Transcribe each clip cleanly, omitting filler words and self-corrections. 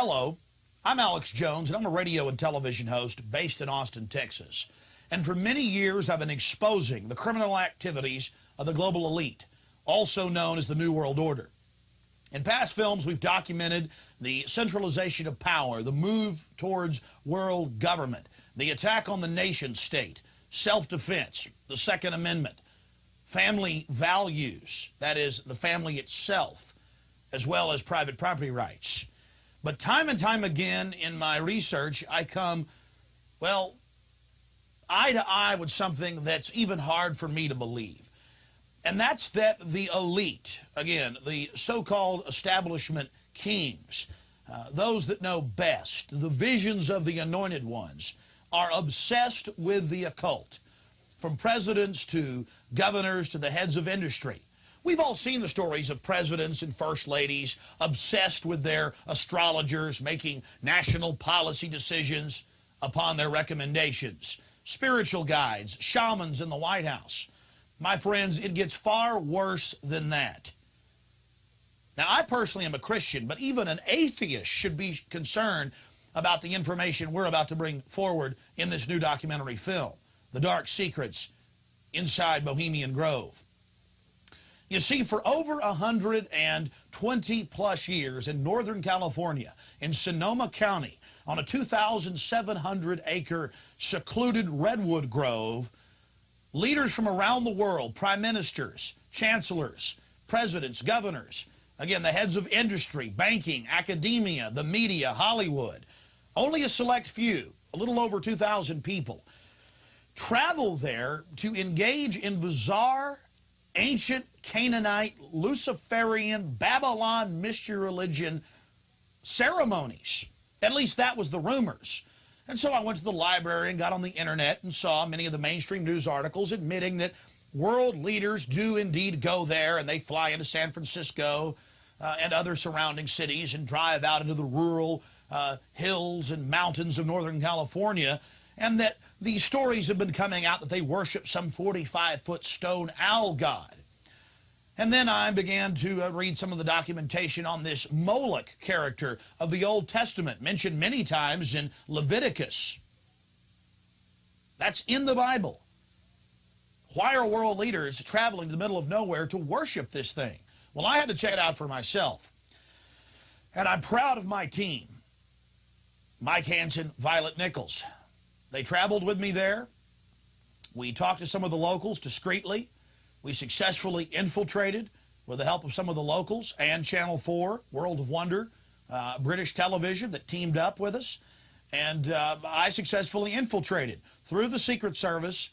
Hello, I'm Alex Jones, and I'm a radio and television host based in Austin, Texas. And for many years, I've been exposing the criminal activities of the global elite, also known as the New World Order. In past films, we've documented the centralization of power, the move towards world government, the attack on the nation state, self-defense, the Second Amendment, family values, that is, the family itself, as well as private property rights. But time and time again in my research, I come, well, eye to eye with something that's even hard for me to believe. And that's that the elite, again, the so-called establishment kings, those that know best, the visions of the anointed ones, are obsessed with the occult, from presidents to governors to the heads of industry. We've all seen the stories of presidents and first ladies obsessed with their astrologers, making national policy decisions upon their recommendations. Spiritual guides, shamans in the White House. My friends, it gets far worse than that. Now, I personally am a Christian, but even an atheist should be concerned about the information we're about to bring forward in this new documentary film, The Dark Secrets Inside Bohemian Grove. You see, for over 120-plus years in Northern California, in Sonoma County, on a 2,700-acre secluded redwood grove, leaders from around the world, prime ministers, chancellors, presidents, governors, again, the heads of industry, banking, academia, the media, Hollywood, only a select few, a little over 2,000 people, travel there to engage in bizarre, ancient Canaanite, Luciferian, Babylon mystery religion ceremonies. At least that was the rumors. And so I went to the library and got on the internet and saw many of the mainstream news articles admitting that world leaders do indeed go there, and they fly into San Francisco and other surrounding cities and drive out into the rural hills and mountains of Northern California, and that these stories have been coming out that they worship some 45-foot stone owl god. And then I began to read some of the documentation on this Moloch character of the Old Testament, mentioned many times in Leviticus. That's in the Bible. Why are world leaders traveling to the middle of nowhere to worship this thing? Well, I had to check it out for myself. And I'm proud of my team. Mike Hansen, Violet Nichols. They traveled with me there. We talked to some of the locals discreetly. We successfully infiltrated with the help of some of the locals and Channel 4, World of Wonder, British television that teamed up with us. And I successfully infiltrated through the Secret Service,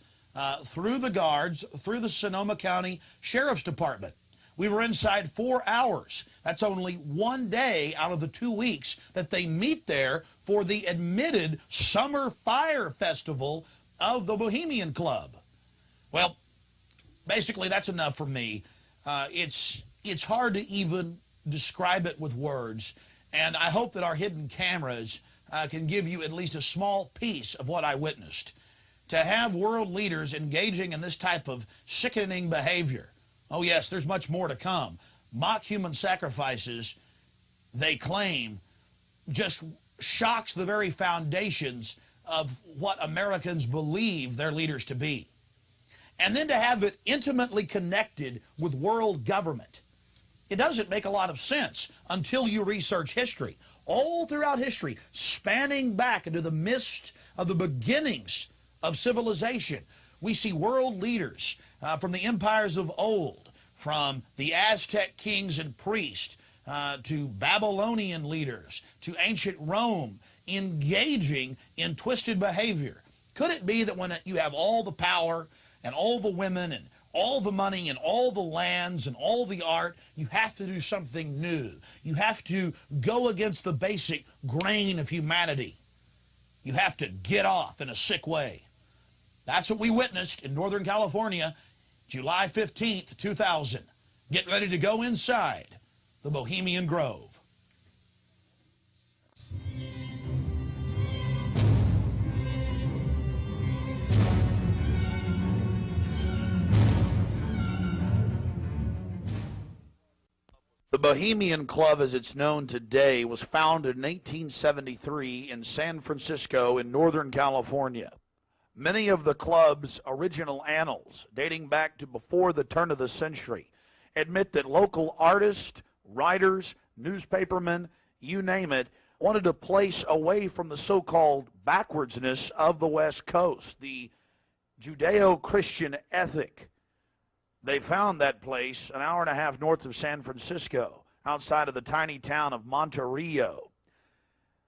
through the guards, through the Sonoma County Sheriff's Department. We were inside 4 hours. That's only one day out of the 2 weeks that they meet there for the admitted Summer Fire Festival of the Bohemian Club. Well, basically, that's enough for me. It's hard to even describe it with words, and I hope that our hidden cameras can give you at least a small piece of what I witnessed. To have world leaders engaging in this type of sickening behavior, oh yes, there's much more to come. Mock human sacrifices, they claim, just shocks the very foundations of what Americans believe their leaders to be. And then to have it intimately connected with world government. It doesn't make a lot of sense until you research history. All throughout history, spanning back into the mist of the beginnings of civilization, we see world leaders from the empires of old, from the Aztec kings and priests, to Babylonian leaders, to ancient Rome, engaging in twisted behavior. Could it be that when you have all the power and all the women and all the money and all the lands and all the art, you have to do something new? You have to go against the basic grain of humanity. You have to get off in a sick way. That's what we witnessed in Northern California, July 15th, 2000. Get ready to go inside the Bohemian Grove. The Bohemian Club, as it's known today, was founded in 1873 in San Francisco in Northern California. Many of the club's original annals, dating back to before the turn of the century, admit that local artists, writers, newspapermen, you name it, wanted a place away from the so-called backwardsness of the West Coast, the Judeo-Christian ethic. They found that place an hour and a half north of San Francisco, outside of the tiny town of Monterrey.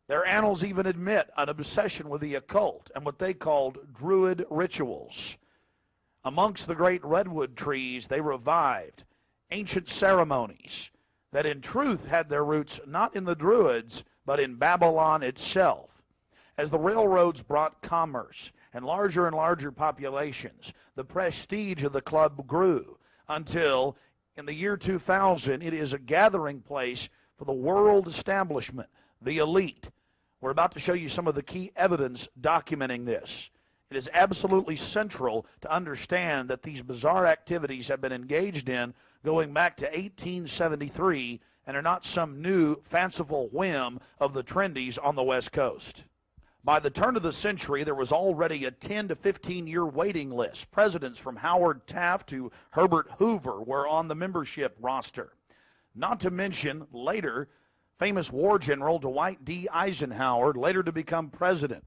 Their annals even admit an obsession with the occult and what they called druid rituals. Amongst the great redwood trees, they revived ancient ceremonies that in truth had their roots not in the Druids, but in Babylon itself. As the railroads brought commerce and larger populations, the prestige of the club grew until, in the year 2000, it is a gathering place for the world establishment, the elite. We're about to show you some of the key evidence documenting this. It is absolutely central to understand that these bizarre activities have been engaged in going back to 1873 and are not some new fanciful whim of the trendies on the West Coast. By the turn of the century, there was already a 10 to 15-year waiting list. Presidents from Howard Taft to Herbert Hoover were on the membership roster. Not to mention, later, famous war general Dwight D. Eisenhower, later to become president.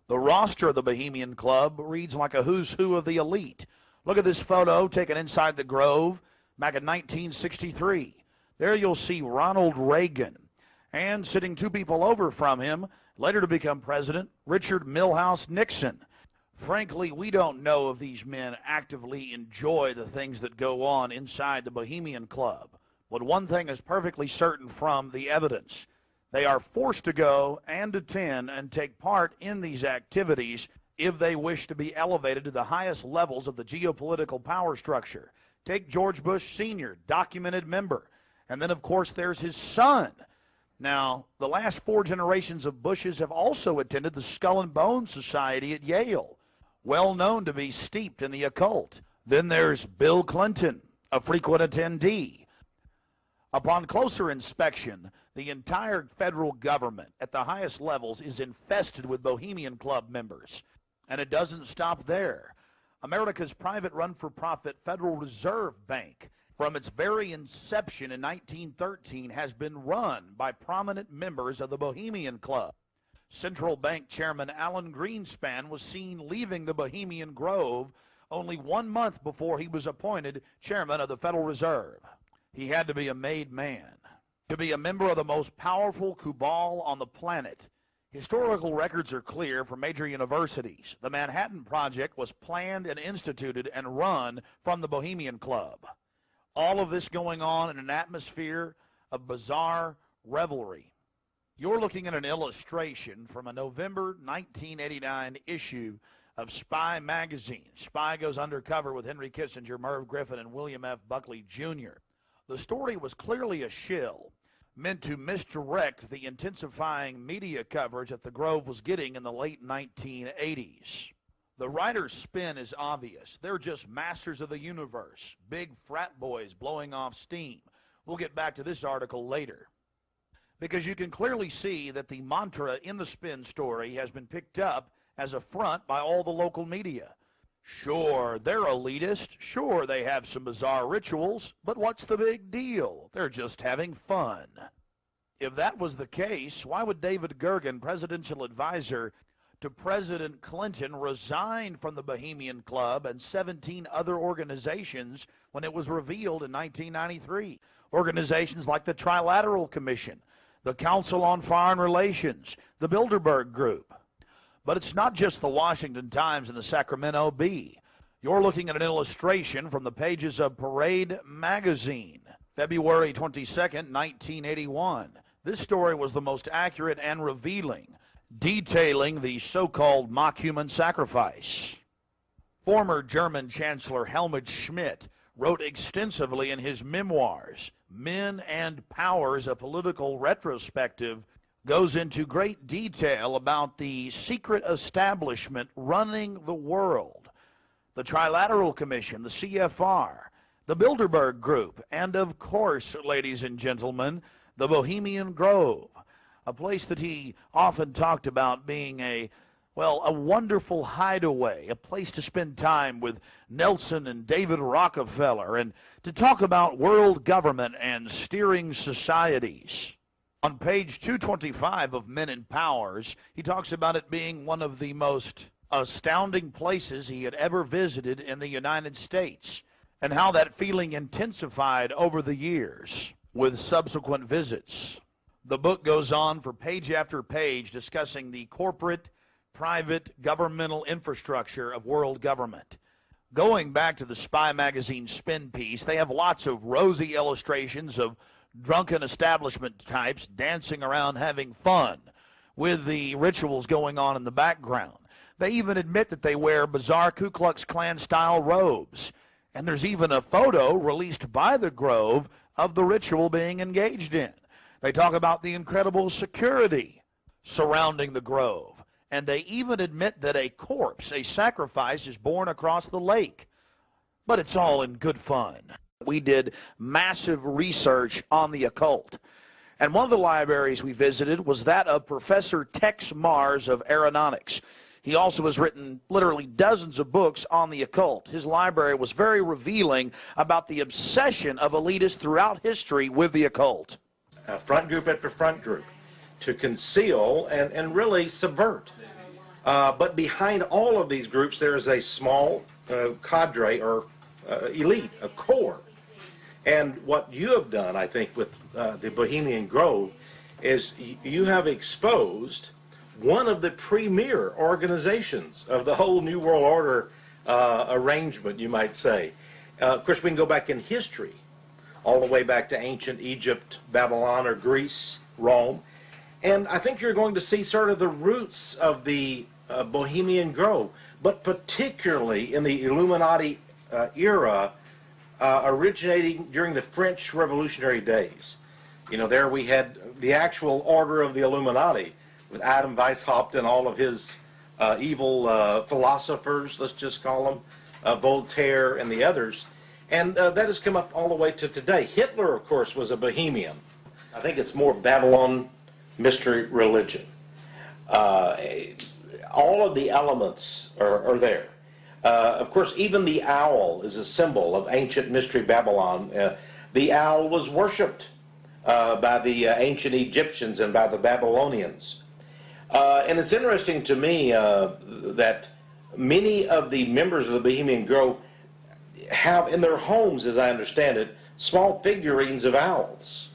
The roster of the Bohemian Club reads like a who's who of the elite. Look at this photo taken inside the Grove back in 1963. There you'll see Ronald Reagan, and sitting two people over from him, later to become president, Richard Milhous Nixon. Frankly, we don't know if these men actively enjoy the things that go on inside the Bohemian Club. But one thing is perfectly certain from the evidence. They are forced to go and attend and take part in these activities if they wish to be elevated to the highest levels of the geopolitical power structure. Take George Bush Sr., documented member. And then, of course, there's his son. Now, the last four generations of Bushes have also attended the Skull and Bones Society at Yale, well known to be steeped in the occult. Then there's Bill Clinton, a frequent attendee. Upon closer inspection, the entire federal government at the highest levels is infested with Bohemian Club members. And it doesn't stop there. America's private run-for-profit Federal Reserve Bank, from its very inception in 1913, has been run by prominent members of the Bohemian Club. Central Bank Chairman Alan Greenspan was seen leaving the Bohemian Grove only 1 month before he was appointed chairman of the Federal Reserve. He had to be a made man to be a member of the most powerful cabal on the planet. Historical records are clear from major universities. The Manhattan Project was planned and instituted and run from the Bohemian Club. All of this going on in an atmosphere of bizarre revelry. You're looking at an illustration from a November 1989 issue of Spy magazine. Spy goes undercover with Henry Kissinger, Merv Griffin, and William F. Buckley, Jr. The story was clearly a shill, meant to misdirect the intensifying media coverage that the Grove was getting in the late 1980s. The writer's spin is obvious. They're just masters of the universe, big frat boys blowing off steam. We'll get back to this article later. Because you can clearly see that the mantra in the spin story has been picked up as a front by all the local media. Sure, they're elitist. Sure, they have some bizarre rituals. But what's the big deal? They're just having fun. If that was the case, why would David Gergen, presidential advisor to President Clinton, resign from the Bohemian Club and 17 other organizations when it was revealed in 1993? Organizations like the Trilateral Commission, the Council on Foreign Relations, the Bilderberg Group. But it's not just the Washington Times and the Sacramento Bee. You're looking at an illustration from the pages of Parade magazine, February 22nd, 1981. This story was the most accurate and revealing, detailing the so-called mock human sacrifice. Former German Chancellor Helmut Schmidt wrote extensively in his memoirs, Men and Powers, a Political Retrospective, goes into great detail about the secret establishment running the world. The Trilateral Commission, the CFR, the Bilderberg Group, and of course, ladies and gentlemen, the Bohemian Grove, a place that he often talked about being a wonderful hideaway, a place to spend time with Nelson and David Rockefeller and to talk about world government and steering societies. On page 225 of Men in Powers, he talks about it being one of the most astounding places he had ever visited in the United States, and how that feeling intensified over the years with subsequent visits. The book goes on for page after page discussing the corporate, private, governmental infrastructure of world government. Going back to the Spy magazine spin piece, they have lots of rosy illustrations of drunken establishment types dancing around having fun with the rituals going on in the background. They even admit that they wear bizarre Ku Klux Klan-style robes. And there's even a photo released by the Grove of the ritual being engaged in. They talk about the incredible security surrounding the Grove. And they even admit that a corpse, a sacrifice, is borne across the lake. But it's all in good fun. We did massive research on the occult. And one of the libraries we visited was that of Professor Tex Mars of Aeronautics. He also has written literally dozens of books on the occult. His library was very revealing about the obsession of elitists throughout history with the occult. Front group after front group to conceal and really subvert. But behind all of these groups, there is a small cadre or elite, a core. And what you have done, I think, with the Bohemian Grove is you have exposed one of the premier organizations of the whole New World Order arrangement, you might say. Of course, we can go back in history, all the way back to ancient Egypt, Babylon, or Greece, Rome. And I think you're going to see sort of the roots of the Bohemian Grove, but particularly in the Illuminati era, originating during the French Revolutionary days. You know, there we had the actual Order of the Illuminati, with Adam Weishaupt and all of his evil philosophers, let's just call them, Voltaire and the others. And that has come up all the way to today. Hitler, of course, was a Bohemian. I think it's more Babylon mystery religion. All of the elements are there. Of course, even the owl is a symbol of ancient mystery Babylon. The owl was worshipped by the ancient Egyptians and by the Babylonians. And it's interesting to me that many of the members of the Bohemian Grove have in their homes, as I understand it, small figurines of owls.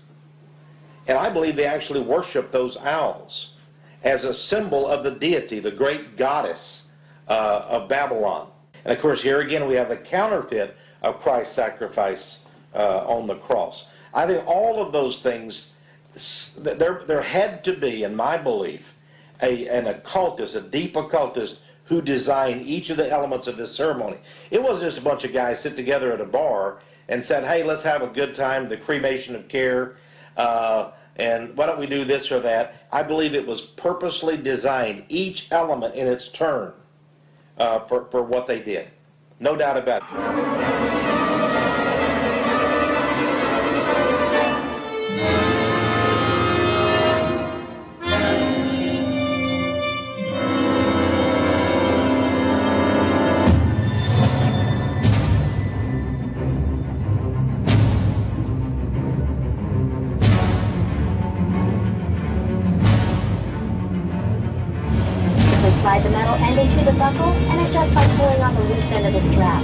And I believe they actually worship those owls as a symbol of the deity, the great goddess of Babylon. And of course, here again we have the counterfeit of Christ's sacrifice on the cross. I think all of those things, there had to be, in my belief, an occultist, a deep occultist, who designed each of the elements of this ceremony. It wasn't just a bunch of guys sit together at a bar and said, hey, let's have a good time, the cremation of care, and why don't we do this or that. I believe it was purposely designed, each element in its turn, for what they did. No doubt about it. Slide the metal end into the buckle and adjust by pulling on the loose end of the strap.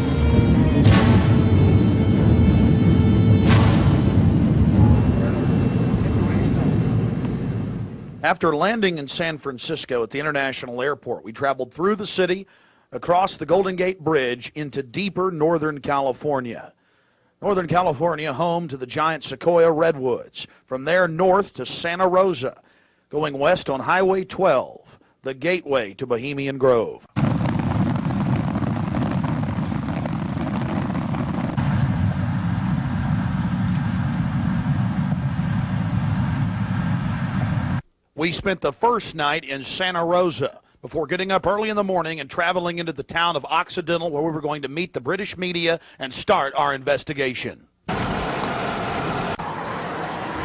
After landing in San Francisco at the International Airport, we traveled through the city, across the Golden Gate Bridge, into deeper Northern California. Northern California, home to the giant Sequoia redwoods. From there north to Santa Rosa, going west on Highway 12. The gateway to Bohemian Grove. We spent the first night in Santa Rosa, before getting up early in the morning and traveling into the town of Occidental, where we were going to meet the British media and start our investigation.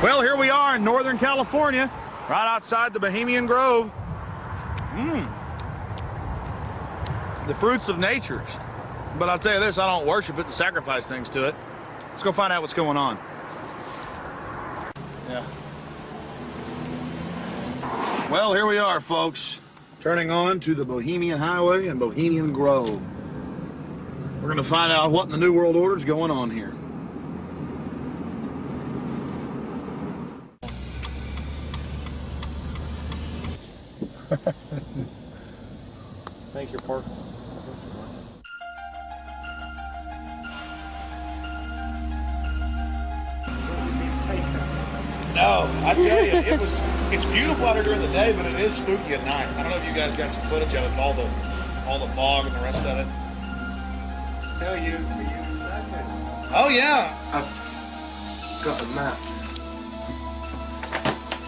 Well, here we are in Northern California, right outside the Bohemian Grove. The fruits of nature. But I'll tell you this, I don't worship it and sacrifice things to it. Let's go find out what's going on. Yeah. Well, here we are, folks. Turning on to the Bohemian Highway and Bohemian Grove. We're going to find out what in the New World Order is going on here. Thank you, Park. No, I tell you, it's beautiful out here during the day, but it is spooky at night. I don't know if you guys got some footage of it, all the fog and the rest of it. So were you excited? Oh yeah. I've got a map.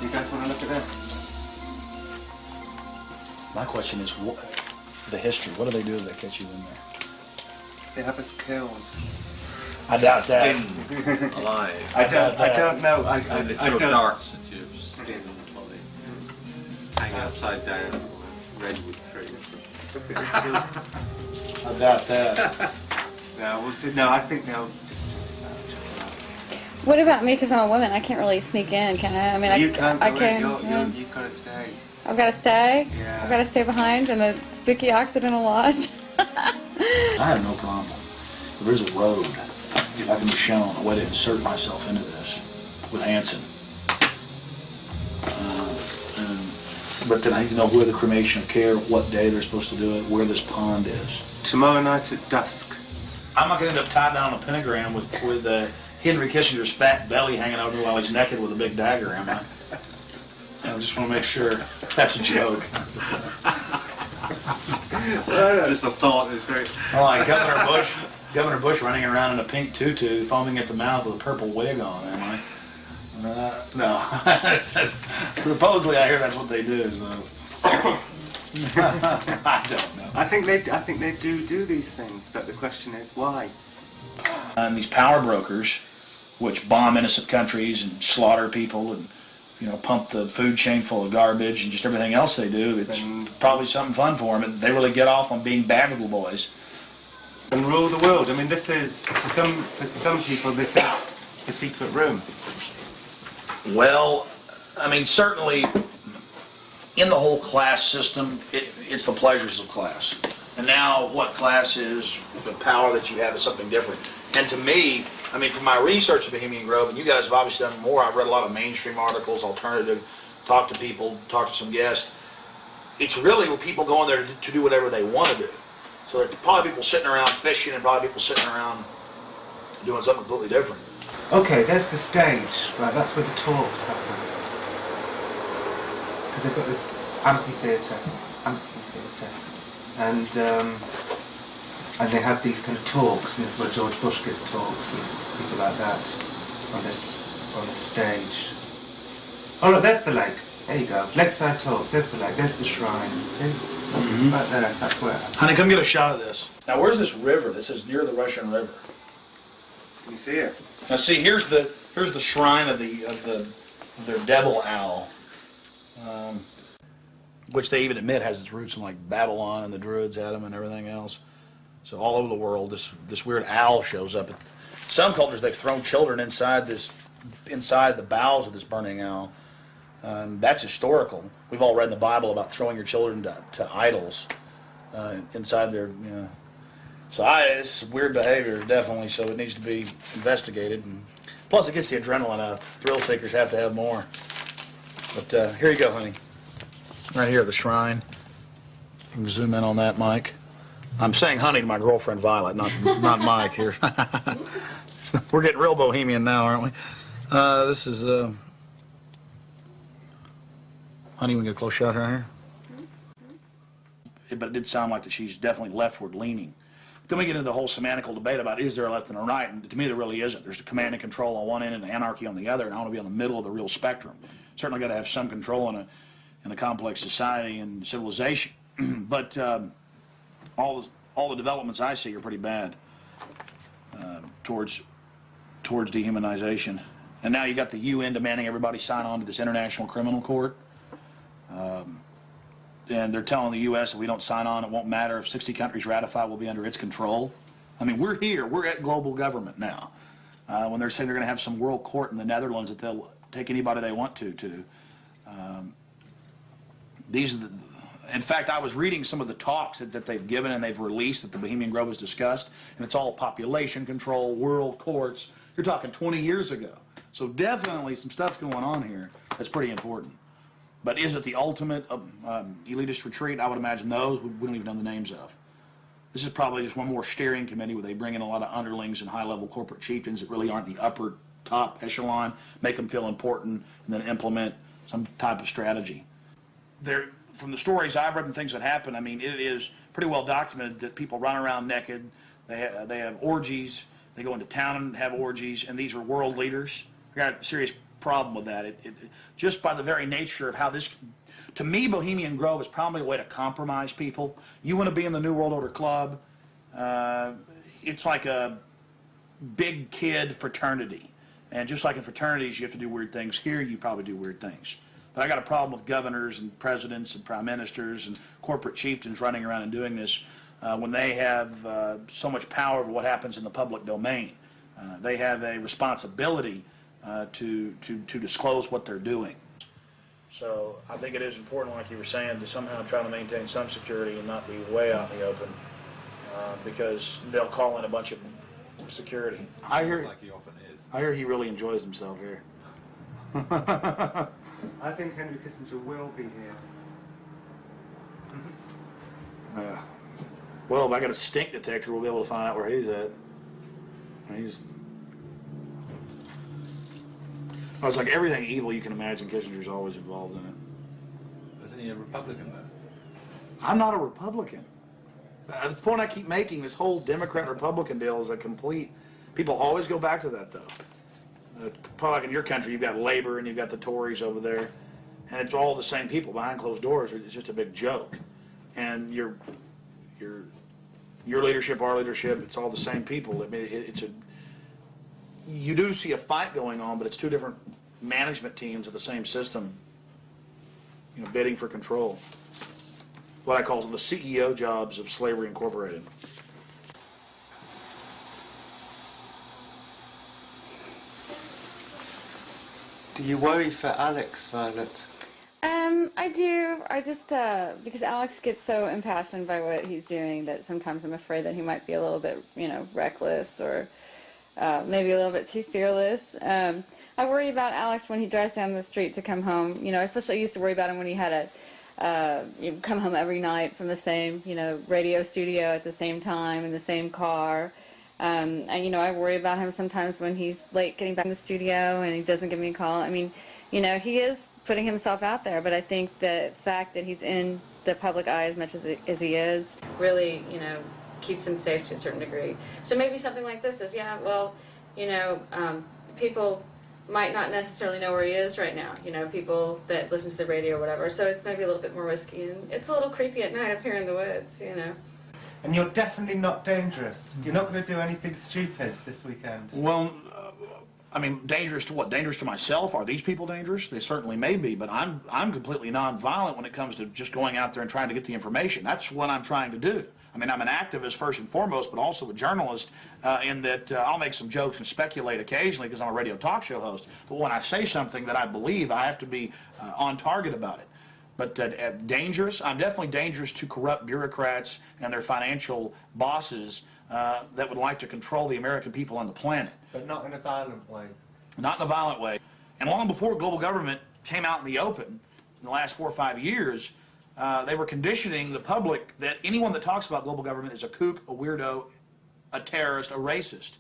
You guys want to look at that? My question is, the history. What do they do if they catch you in there? They have us killed. I doubt that. Alive. I don't know. I throw don't. darts at your skin and the body. Hang upside down on a redwood tree. I doubt that. No, we'll see. No, I think they'll just. What about me? Because I'm a woman, I can't really sneak in, can I? I mean, You can't go I can. in. You've got to stay. I've got to stay. Yeah. I've got to stay behind in the spooky Occidental Lodge. I have no problem. If there's a road, if I can be shown a way to insert myself into this with Hanson. But then I need to know where the cremation of care, what day they're supposed to do it, where this pond is. Tomorrow night at dusk. I'm not going to end up tied down on a pentagram with Henry Kissinger's fat belly hanging over while he's naked with a big dagger, am I? I just want to make sure that's a joke. Just a thought is very. Oh, like Governor Bush running around in a pink tutu, foaming at the mouth with a purple wig on, am I? No. Supposedly, I hear that's what they do. So I don't know. I think they do these things, but the question is why. And these power brokers, which bomb innocent countries and slaughter people and pump the food chain full of garbage and just everything else they do, it's probably something fun for them. They really get off on being bad little boys. And rule the world. I mean, this is for some people. This is the secret room. Well, I mean, certainly in the whole class system, it's the pleasures of class. And now what class is, the power that you have is something different. And to me, I mean, from my research of Bohemian Grove, and you guys have obviously done more, I've read a lot of mainstream articles, alternative, talked to people, talked to some guests. It's really where people go in there to do whatever they want to do. So there are probably people sitting around fishing and probably people sitting around doing something completely different. Okay, there's the stage. Right, that's where the talks happen. Because they've got this amphitheatre, and they have these kind of talks, and this is where George Bush gives talks and people like that on this stage. Oh look, there's the lake. There you go. Lakeside talks. There's the lake. There's the shrine. See, right there. That's where. Honey, come get a shot of this. Now, where's this river? This is near the Russian River. You see it? Now, see, here's the shrine of their devil owl, which they even admit has its roots in like Babylon and the Druids had them and everything else. So all over the world, this weird owl shows up. Some cultures they've thrown children inside the bowels of this burning owl. That's historical. We've all read in the Bible about throwing your children to idols inside their. So it's weird behavior, definitely. So it needs to be investigated. And plus, it gets the adrenaline out. Thrill seekers have to have more. But here you go, honey. Right here, the shrine. You can zoom in on that, Mike. I'm saying honey to my girlfriend Violet, not Mike here. We're getting real bohemian now, aren't we? This is honey. We get a close shot right here. But it did sound like that she's definitely leftward leaning. Then we get into the whole semantical debate about is there a left and a right, and to me there really isn't. There's the command and control on one end and anarchy on the other, and I want to be on the middle of the real spectrum. Certainly got to have some control in a complex society and civilization. But all the developments I see are pretty bad towards dehumanization. And now you got the UN demanding everybody sign on to this International Criminal Court. And they're telling the U.S. if we don't sign on, it won't matter. If 60 countries ratify, we'll be under its control. I mean, we're here. We're at global government now. When they're saying they're going to have some world court in the Netherlands that they'll take anybody they want to. These are the, in fact, I was reading some of the talks that they've given and they've released that the Bohemian Grove has discussed, and it's all population control, world courts. You're talking 20 years ago. So definitely some stuff going on here that's pretty important. But is it the ultimate elitist retreat? I would imagine those we don't even know the names of. This is probably just one more steering committee where they bring in a lot of underlings and high-level corporate chieftains that really aren't the upper top echelon, make them feel important, and then implement some type of strategy. From the stories I've read and things that happen, I mean, it is pretty well documented that people run around naked, they have orgies, they go into town and have orgies, and these are world leaders. I got a serious problem with that. Just by the very nature of how this, to me, Bohemian Grove is probably a way to compromise people. You want to be in the New World Order Club, it's like a big kid fraternity. And just like in fraternities, you have to do weird things. Here, you probably do weird things. But I got a problem with governors and presidents and prime ministers and corporate chieftains running around and doing this when they have so much power over what happens in the public domain. They have a responsibility to disclose what they're doing. So I think it is important, like you were saying, to somehow try to maintain some security and not be way out in the open because they'll call in a bunch of security. I hear like he often is. I hear he really enjoys himself here. I think Henry Kissinger will be here. Well, if I got a stink detector, we'll be able to find out where he's at. Well, it's like everything evil you can imagine, Kissinger's always involved in it. Isn't he a Republican, though? I'm not a Republican. That's the point I keep making. This whole Democrat-Republican deal is a complete... People always go back to that, though. Probably like in your country, you've got Labor and you've got the Tories over there, and it's all the same people behind closed doors. It's just a big joke. And your leadership, our leadership, it's all the same people. I mean, you do see a fight going on, but it's two different management teams of the same system, bidding for control. What I call the CEO jobs of Slavery Incorporated. Do you worry for Alex, Violet? I do. I just, because Alex gets so impassioned by what he's doing that sometimes I'm afraid that he might be a little bit, reckless or maybe a little bit too fearless. I worry about Alex when he drives down the street to come home. Especially I used to worry about him when he had come home every night from the same, radio studio at the same time in the same car. And, I worry about him sometimes when he's late getting back in the studio and he doesn't give me a call. I mean, he is putting himself out there, but I think the fact that he's in the public eye as much as he is really, keeps him safe to a certain degree. So maybe something like this is, people might not necessarily know where he is right now, people that listen to the radio or whatever, so it's maybe a little bit more risky, and it's a little creepy at night up here in the woods, And you're definitely not dangerous. You're not going to do anything stupid this weekend. Well, dangerous to what? Dangerous to myself? Are these people dangerous? They certainly may be, but I'm completely nonviolent when it comes to just going out there and trying to get the information. That's what I'm trying to do. I'm an activist first and foremost, but also a journalist in that I'll make some jokes and speculate occasionally because I'm a radio talk show host. But when I say something that I believe, I have to be on target about it. But dangerous? I'm definitely dangerous to corrupt bureaucrats and their financial bosses that would like to control the American people on the planet. But not in a violent way. Not in a violent way. And long before global government came out in the open, in the last 4 or 5 years, they were conditioning the public that anyone that talks about global government is a kook, a weirdo, a terrorist, a racist.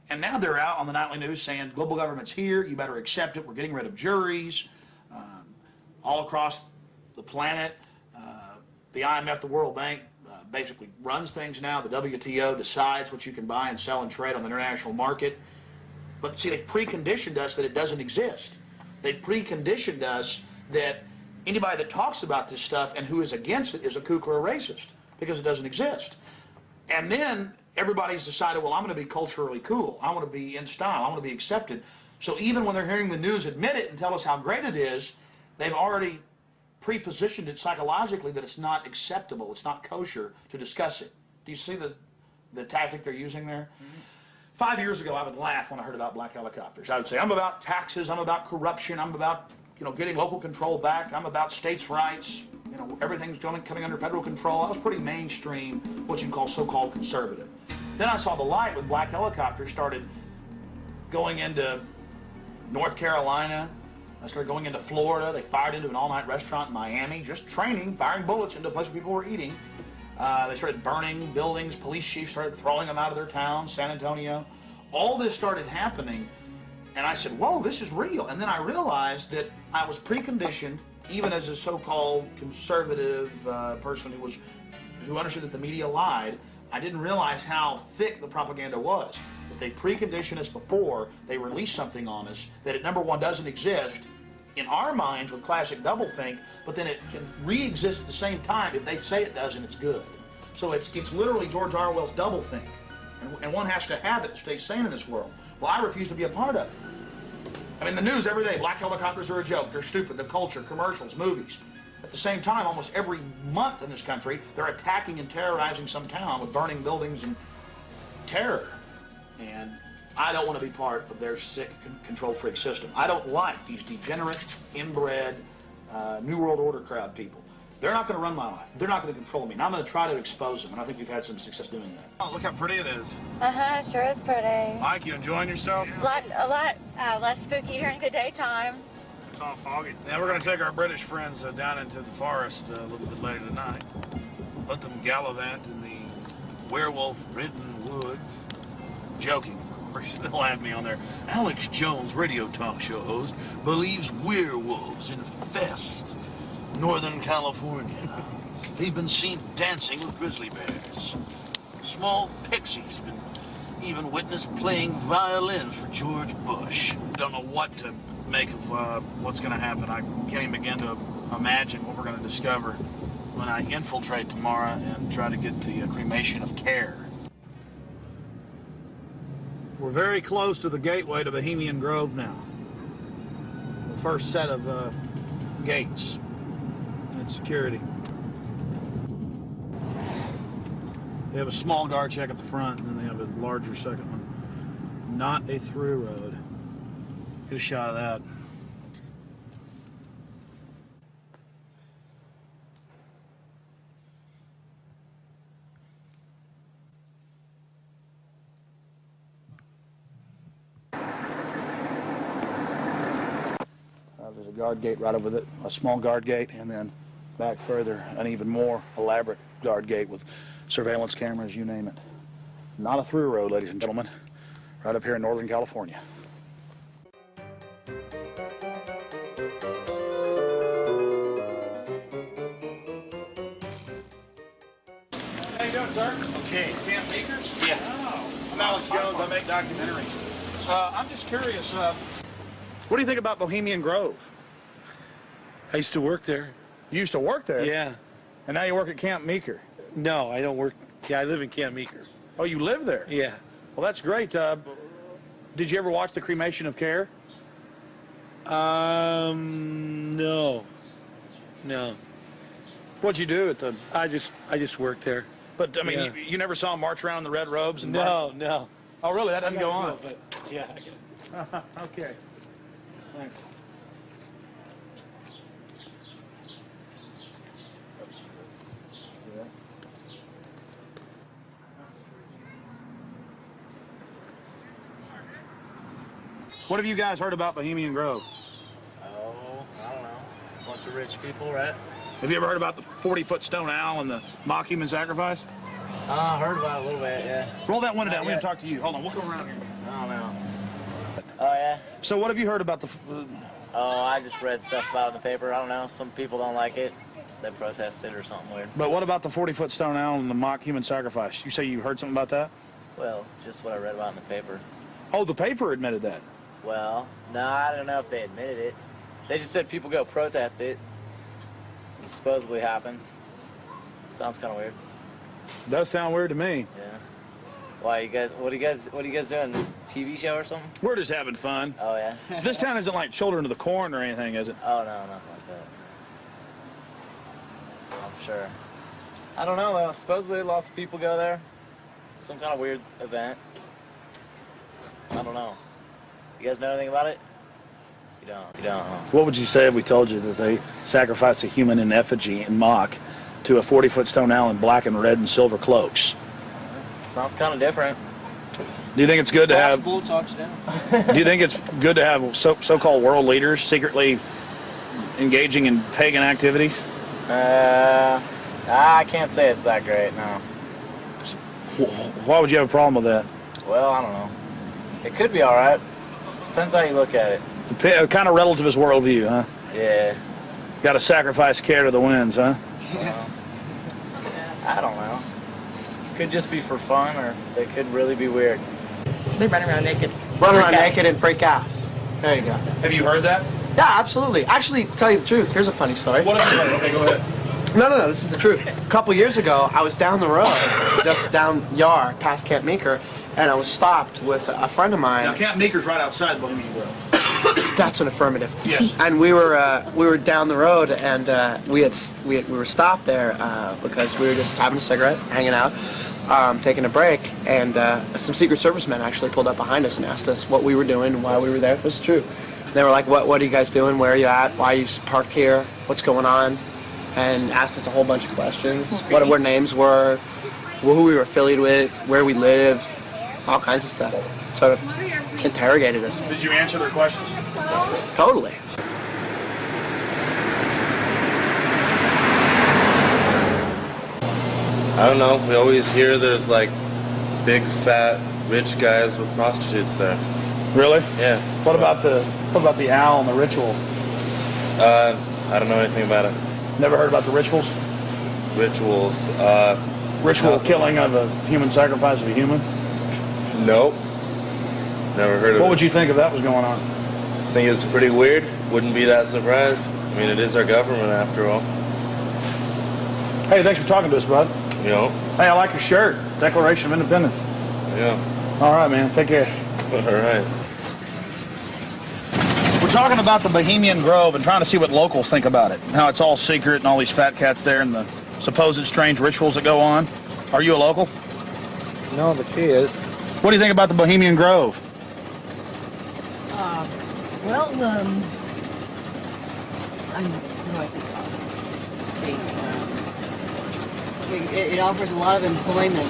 And now they're out on the nightly news saying global government's here, you better accept it, we're getting rid of juries all across the planet. The IMF, the World Bank, basically runs things now. The WTO decides what you can buy and sell and trade on the international market. But see, they've preconditioned us that it doesn't exist. They've preconditioned us that anybody that talks about this stuff and who is against it is a kook or a racist, because it doesn't exist. And then everybody's decided, well, I'm going to be culturally cool. I want to be in style. I want to be accepted. So even when they're hearing the news admit it and tell us how great it is, they've already pre-positioned it psychologically that it's not acceptable, it's not kosher to discuss it. Do you see the tactic they're using there? Mm-hmm. 5 years ago, I would laugh when I heard about black helicopters. I would say, I'm about taxes, I'm about corruption, I'm about, getting local control back, I'm about states' rights, everything's coming under federal control. I was pretty mainstream, what you'd call so-called conservative. Then I saw the light when black helicopters started going into North Carolina. I started going into Florida. They fired into an all-night restaurant in Miami, just training, firing bullets into a place where people were eating. They started burning buildings. Police chiefs started throwing them out of their towns, San Antonio. All this started happening, and I said, whoa, this is real. And then I realized that I was preconditioned, even as a so-called conservative person who understood that the media lied. I didn't realize how thick the propaganda was. That they preconditioned us before they release something on us, that it, number one, doesn't exist in our minds with classic doublethink, but then it can re-exist at the same time if they say it does and it's good. So it's literally George Orwell's doublethink, and one has to have it to stay sane in this world. Well, I refuse to be a part of it. I mean, the news every day, black helicopters are a joke, they're stupid, the culture, commercials, movies. At the same time, almost every month in this country, they're attacking and terrorizing some town with burning buildings and terror. And I don't want to be part of their sick control freak system. I don't like these degenerate, inbred, New World Order crowd people. They're not going to run my life. They're not going to control me. And I'm going to try to expose them. And I think we've had some success doing that. Oh, look how pretty it is. Uh-huh, sure is pretty. Mike, you enjoying yourself? A lot less spooky during the daytime. It's all foggy. Now we're going to take our British friends down into the forest a little bit later tonight. Let them gallivant in the werewolf-ridden woods. Joking. They'll have me on there. Alex Jones, radio talk show host, believes werewolves infest Northern California. They've been seen dancing with grizzly bears. Small pixies have been even witnessed playing violins for George Bush. Don't know what to make of what's going to happen. I can't even begin to imagine what we're going to discover when I infiltrate tomorrow and try to get the cremation of care. We're very close to the gateway to Bohemian Grove now. The first set of gates and security. They have a small guard check at the front, and then they have a larger second one. Not a through road. Get a shot of that. There's a guard gate right over there, a small guard gate, and then back further, an even more elaborate guard gate with surveillance cameras, you name it. Not a through road, ladies and gentlemen, right up here in Northern California. How you doing, sir? Okay. Camp Meeker? Yeah. Oh, I'm Alex Jones. I make documentaries. I'm just curious, what do you think about Bohemian Grove? I used to work there. You used to work there? Yeah. And now you work at Camp Meeker? No, I don't work. Yeah, I live in Camp Meeker. Oh, you live there? Yeah. Well, that's great. Did you ever watch the cremation of care? No. No. What'd you do at the... I just worked there. But, I mean, Yeah. you never saw them march around in the red robes? And No. Oh, really? That doesn't go on? But, yeah, I get it. Okay. Thanks. What have you guys heard about Bohemian Grove? Oh, I don't know. Bunch of rich people, right? Have you ever heard about the 40-foot stone owl and the mock human sacrifice? I heard about it a little bit, yeah. Roll that window down. Not We're going yet. to talk to you. Hold on. We'll go around here. I don't know. Oh, yeah? So what have you heard about the... Oh, I just read stuff about it in the paper. I don't know. Some people don't like it. They protested or something weird. But what about the 40-foot stone owl and the mock human sacrifice? You say you heard something about that? Well, just what I read about in the paper. Oh, the paper admitted that. Well, no, I don't know if they admitted it. They just said people go protest it. It supposedly happens. Sounds kind of weird. Does sound weird to me. Yeah. Why you guys? What are you guys doing? This TV show or something? We're just having fun. Oh yeah. This town isn't like Children of the Corn or anything, is it? Oh no, nothing like that. I'm sure. I don't know though. Supposedly lots of people go there. Some kind of weird event. I don't know. You guys know anything about it? You don't. You don't. Huh? What would you say if we told you that they sacrifice a human in effigy and mock to a 40-foot stone owl in black and red and silver cloaks? Sounds kind of different. Do you think it's good to have? Possible, talks down. Do you think it's good to have so-called world leaders secretly engaging in pagan activities? I can't say it's that great. No. Why would you have a problem with that? Well, I don't know. It could be all right. Depends how you look at it. It's a kind of relativist worldview, huh? Yeah. Got to sacrifice care to the winds, huh? I don't know. Could just be for fun, or it could really be weird. They run around naked. Run around naked and freak out. There you go. Have you heard that? Yeah, absolutely. Actually, to tell you the truth, here's a funny story. What have you heard? Okay, go ahead. No, this is the truth. A couple years ago, I was down the road, just down Yar, past Camp Meeker, and I was stopped with a friend of mine. Now, Camp Meeker's right outside Bohemian Grove. That's an affirmative. Yes. And we were down the road, and we were stopped there because we were just having a cigarette, hanging out, taking a break, and some Secret Service men actually pulled up behind us and asked us what we were doing, why we were there. This is true. They were like, "What are you guys doing? Where are you at? Why are you parked here? What's going on?" And asked us a whole bunch of questions. What our names were, who we were affiliated with, where we lived, all kinds of stuff. Sort of interrogated us. Did you answer their questions? Totally. I don't know. We always hear there's like big, fat, rich guys with prostitutes there. Really? Yeah. What about the owl and the rituals? I don't know anything about it. Never heard about the rituals? Rituals. Ritual killing of a human, sacrifice of a human? Nope. Never heard of it. What would you think if that was going on? I think it's pretty weird. Wouldn't be that surprised. I mean, it is our government after all. Hey, thanks for talking to us, bud. You know? Hey, I like your shirt. Declaration of Independence. Yeah. All right, man. Take care. All right. We're talking about the Bohemian Grove and trying to see what locals think about it. How it's all secret and all these fat cats there and the supposed strange rituals that go on. Are you a local? No, but she is. What do you think about the Bohemian Grove? Well, I don't know what I think about it. Let's see. It offers a lot of employment.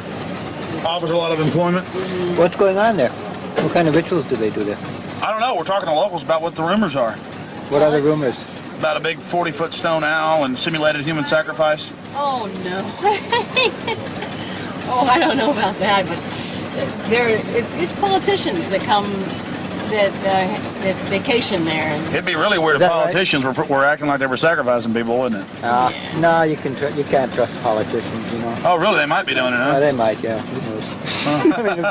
Offers a lot of employment? Mm-hmm. What's going on there? What kind of rituals do they do there? I don't know. We're talking to locals about what the rumors are. What are the rumors? About a big 40-foot stone owl and simulated human sacrifice. Oh, no. Oh, I don't know about that, but it's politicians that come, that vacation there. And it'd be really weird if politicians were acting like they were sacrificing people, wouldn't it? Yeah. No, you can't trust politicians, you know. Oh, really? They might be doing it, huh? They might, yeah. Who knows? I mean,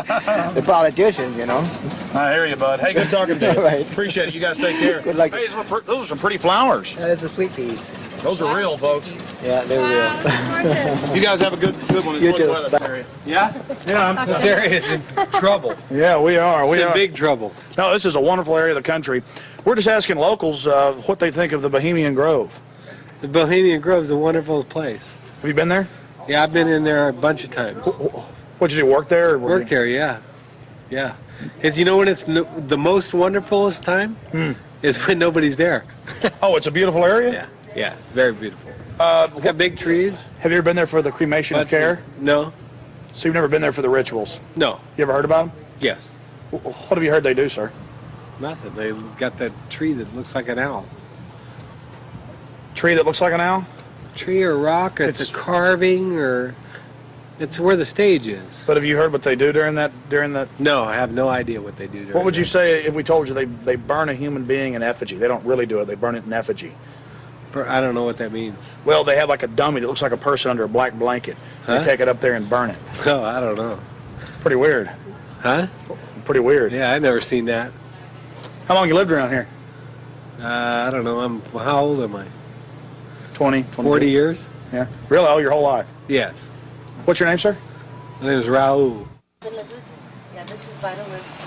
the politicians, you know. I hear you, bud. Hey, good talking to you. Right. Appreciate it. You guys take care. Good luck. Hey, those are some pretty flowers. That's the sweet peas. Those are real, folks. Yeah, they're real. You guys have a good one. You too. Yeah? Yeah. This area is in trouble. Yeah, we are. It's in big trouble. No, this is a wonderful area of the country. We're just asking locals what they think of the Bohemian Grove. The Bohemian Grove is a wonderful place. Have you been there? Yeah, I've been in there a bunch of times. What'd you do, work there? Or Worked there, yeah. Yeah. It's, you know when it's the most wonderfulest time? Is when nobody's there. Oh, it's a beautiful area? Yeah, yeah, very beautiful. It's got big trees. Have you ever been there for the cremation of care? No. So you've never been there for the rituals? No. You ever heard about them? Yes. What have you heard they do, sir? Nothing. They got that tree that looks like an owl. Tree that looks like an owl? Tree or rock, or it's a carving, or it's where the stage is. But have you heard what they do during that? No, I have no idea what they do during What would you that. say if we told you they burn a human being in effigy? They don't really do it. They burn it in effigy. I don't know what that means. Well, they have like a dummy that looks like a person under a black blanket. Huh? They take it up there and burn it. Oh, I don't know. Pretty weird. Huh? Pretty weird. Yeah, I've never seen that. How long you lived around here? I don't know. How old am I? 20, 40 years. Yeah. Really? Oh, your whole life? Yes. What's your name, sir? My name is Raul. Lizards. Yeah, this is Vital Roots.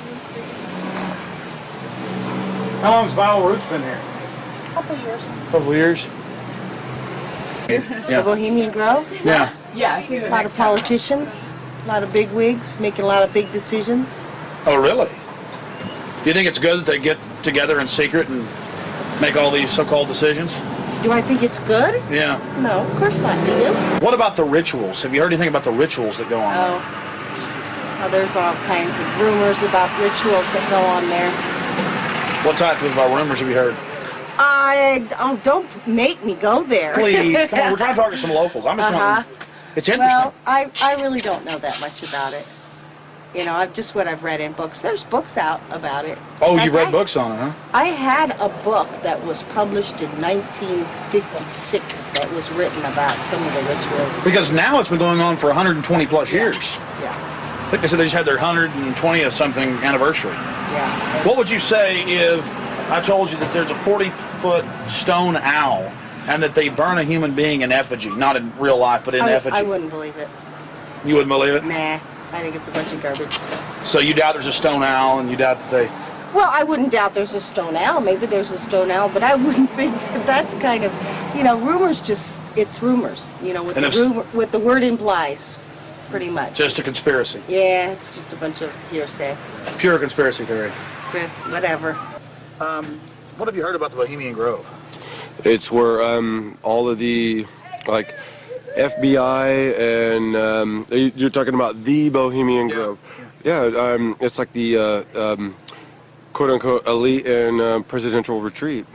How long has Vital Roots been here? Couple years. Couple years. The Bohemian Grove. Yeah. Yeah, I think a lot of politicians, a lot of big wigs, making a lot of big decisions. Oh, really? Do you think it's good that they get together in secret and make all these so-called decisions? Do I think it's good? Yeah. No, of course not. Do you? What about the rituals? Have you heard anything about the rituals that go on there? Oh, there's all kinds of rumors about rituals that go on there. What type of rumors have you heard? Don't make me go there. Please, come on. We're trying to talk to some locals. I'm just wondering. It's interesting. Well, I really don't know that much about it. You know, what I've read in books. There's books out about it. Oh, you've read books on it, huh? I had a book that was published in 1956 that was written about some of the rituals. Because now it's been going on for 120 plus years. Yeah. I think they said they just had their 120th something anniversary. Yeah. What would you say if I told you that there's a 40-foot stone owl and that they burn a human being in effigy, not in real life, but in effigy? I wouldn't believe it. You wouldn't believe it? Nah, I think it's a bunch of garbage. So you doubt there's a stone owl, and you doubt that they... Well, I wouldn't doubt there's a stone owl. Maybe there's a stone owl, but I wouldn't think that that's kind of, you know, rumors it's rumors, you know, what the word implies, pretty much. Just a conspiracy. Yeah, it's just a bunch of hearsay. Pure conspiracy theory. Whatever. What have you heard about the Bohemian Grove? It's where all of the, like, FBI and you're talking about the Bohemian Grove. Yeah, it's like the quote-unquote elite and presidential retreat.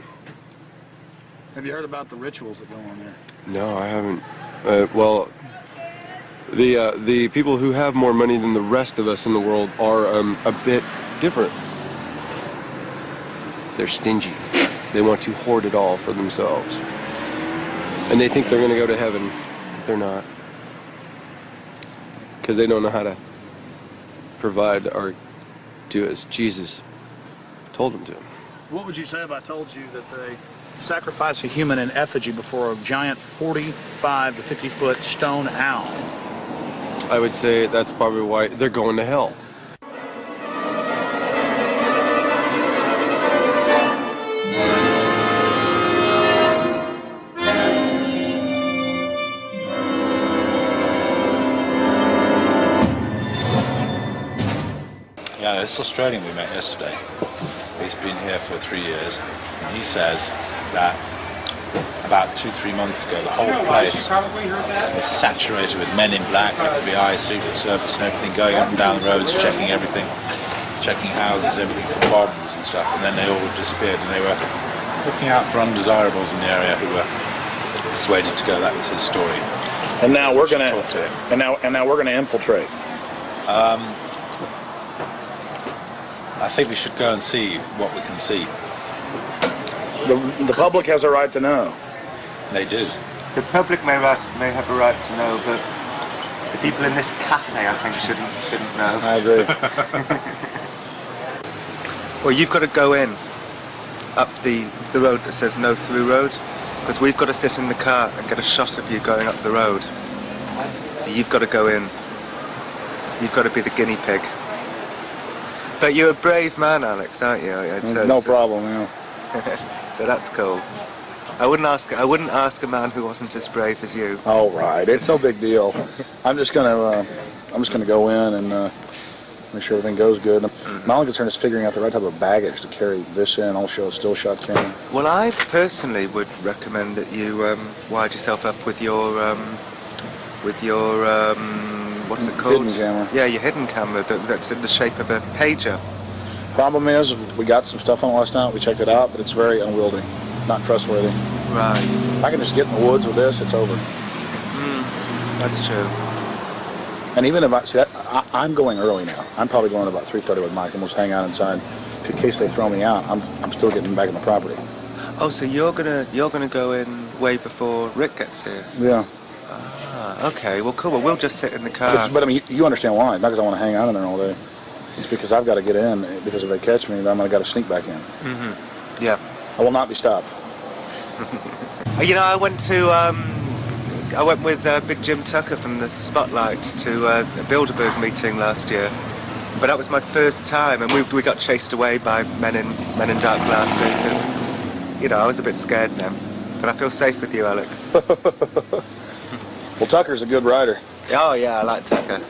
Have you heard about the rituals that go on there? No, I haven't. Well, the people who have more money than the rest of us in the world are a bit different. They're stingy. They want to hoard it all for themselves. And they think they're going to go to heaven. They're not. Because they don't know how to provide or do as Jesus told them to. What would you say if I told you that they sacrifice a human in effigy before a giant 45 to 50-foot stone owl? I would say that's probably why they're going to hell. Yeah, this Australian we met yesterday, he's been here for 3 years, and he says that about 2-3 months ago the whole place was saturated with men in black, FBI, Secret Service and everything, going up and down the roads, checking everything, checking houses, everything for bombs and stuff, and then they all disappeared, and they were looking out for undesirables in the area who were persuaded to go. That was his story. And now we're going to talk to him. And now we're going to infiltrate. I think we should go and see what we can see. The public has a right to know. They do. The public may have a right to know, but the people in this cafe, I think, shouldn't know. I agree. Well, you've got to go in up the road that says no through road, because we've got to sit in the car and get a shot of you going up the road. So you've got to go in. You've got to be the guinea pig. But you're a brave man, Alex, aren't you? No problem, yeah. So that's cool. I wouldn't ask a man who wasn't as brave as you. All right, it's no big deal. I'm just gonna go in and make sure everything goes good. My only concern is figuring out the right type of baggage to carry this in. Also, still shot camera. Well, I personally would recommend that you wired yourself up with your what's it called? Hidden camera. Yeah, your hidden camera that's in the shape of a pager. Problem is, we got some stuff on it last night. We checked it out, but it's very unwieldy, not trustworthy. Right. If I can just get in the woods with this, it's over. That's true. And even if I'm going early now. I'm probably going about 3:30 with Mike, and we'll just hang out inside. In case they throw me out, I'm still getting back in the property. Oh, so you're gonna go in way before Rick gets here? Yeah. Okay, well, cool. Well, we'll just sit in the car. But I mean, you understand why? Not because I want to hang out in there all day. It's because I've got to get in. Because if they catch me, then I'm going to got to sneak back in. Yeah. I will not be stopped. You know, I went with Big Jim Tucker from the Spotlight to a Bilderberg meeting last year. But that was my first time, and we got chased away by men in dark glasses, and you know, I was a bit scared then. But I feel safe with you, Alex. Well, Tucker's a good rider. Oh yeah, I like Tucker.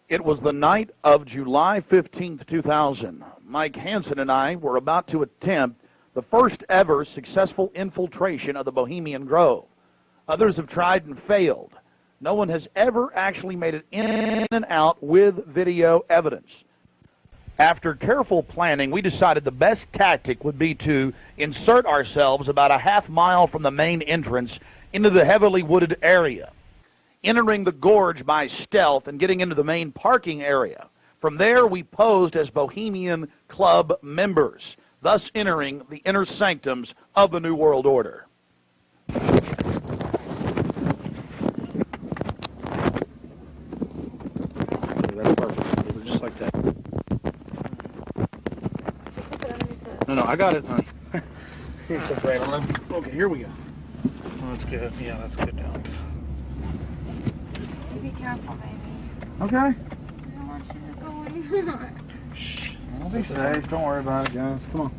It was the night of July 15th, 2000. Mike Hansen and I were about to attempt the first ever successful infiltration of the Bohemian Grove. Others have tried and failed. No one has ever actually made it in and out with video evidence. After careful planning, we decided the best tactic would be to insert ourselves about a half mile from the main entrance into the heavily wooded area, entering the gorge by stealth and getting into the main parking area. From there, we posed as Bohemian Club members, thus entering the inner sanctums of the New World Order. That's perfect. Just like that. No, I got it, honey. Okay, here we go. That's good. Yeah, that's good, Alex. You be careful, baby. Okay. I don't want you to go anywhere. Shh. I'll be safe. Don't worry about it, guys. Come on.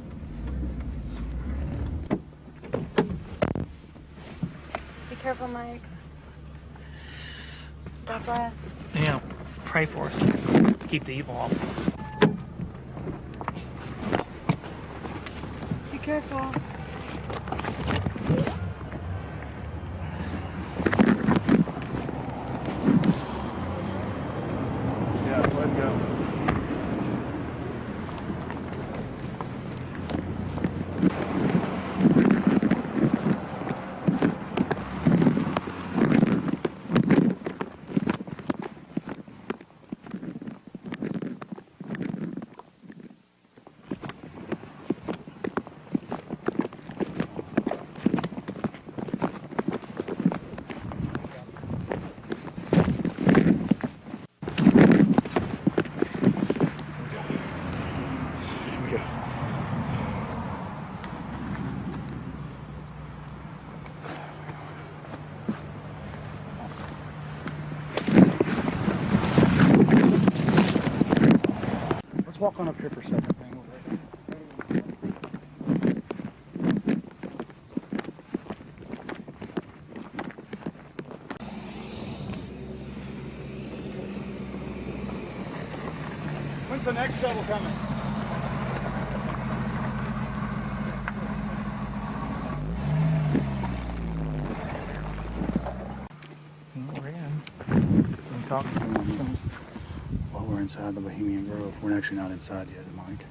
Be careful, Mike. God bless. Yeah, pray for us. Keep the evil off of us. Be careful. Yeah, let go. Walk on up here for a second. When's the next shovel coming? We're in. Can we talk? Well, we're inside the Bohemian Grove. We're actually not inside yet, Mike.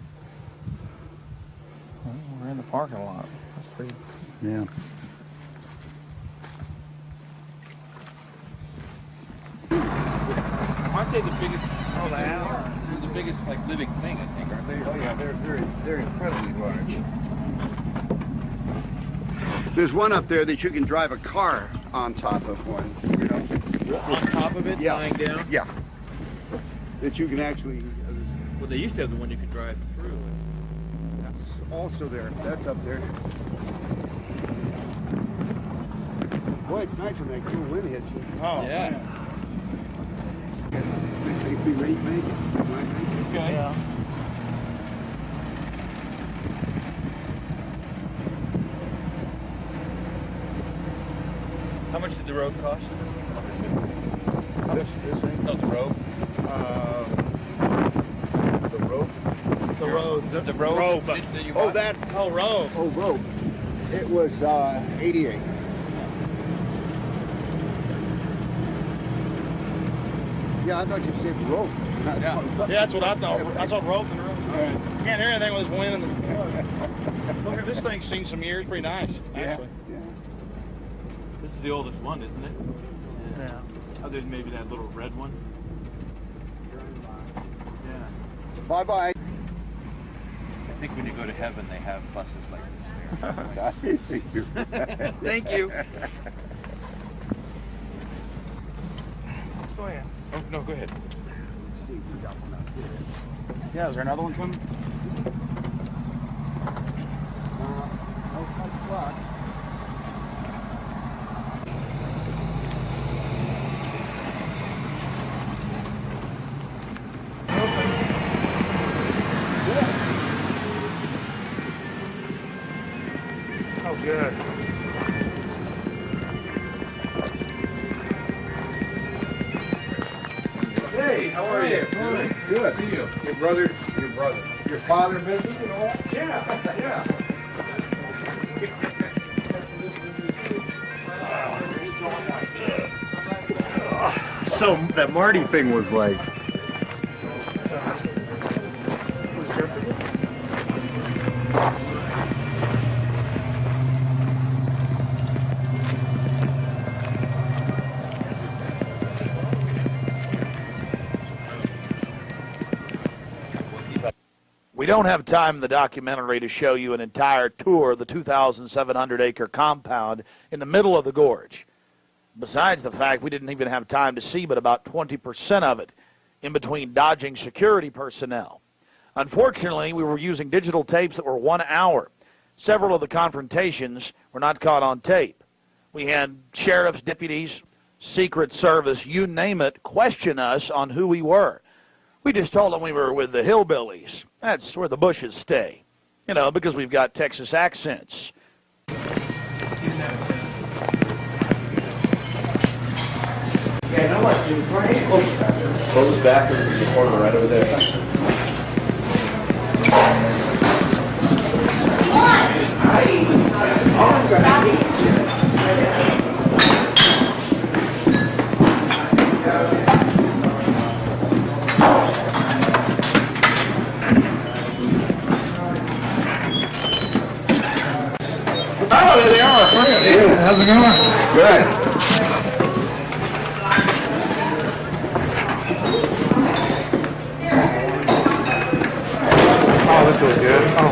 Well, we're in the parking lot. That's pretty. Yeah. Aren't they the biggest? Oh, they are. They're the biggest, like, living thing, I think, aren't they? Oh yeah, they're incredibly large. There's one up there that you can drive a car on top of one. You know. On top of it, Yeah. lying down. Yeah. That you can actually. Well, they used to have the one you could drive through. That's also there. That's up there. Boy, it's nice when that cool wind hits you. Oh yeah. If we make it. Okay. Yeah. How much did the road cost? This thing? No, the road. The rope. The road. The road. Rope. That you Oh, bought? that. Oh, road. Oh, rope. It was 88. Yeah, I thought you said rope. Yeah, that's what I thought. I thought rope and rope. Right. Can't hear anything with this wind. Look at this thing's seen some years. Pretty nice, actually. Yeah. This is the oldest one, isn't it? Yeah. Other than maybe that little red one. Yeah. Bye-bye. think when you go to heaven, they have buses like this there. Thank you. Thank you. Go ahead. Oh, no, go ahead. Let's see if we got one out there. Yeah, is there another one coming? No, 5 o'clock. Oh, good. Hey, how are you? Good. Good. See you. Your father visited and all? Yeah, yeah. So that Marty thing was like. We don't have time in the documentary to show you an entire tour of the 2,700-acre compound in the middle of the gorge. Besides the fact we didn't even have time to see but about 20% of it in between dodging security personnel. Unfortunately, we were using digital tapes that were 1 hour. Several of the confrontations were not caught on tape. We had sheriff's deputies, Secret Service, you name it, question us on who we were. We just told them we were with the hillbillies. That's where the Bushes stay. You know, because we've got Texas accents. Yeah, no one can close back in the corner right over there. Oh, there they are. Hey, how's it going? Good. Oh, this was good. Oh.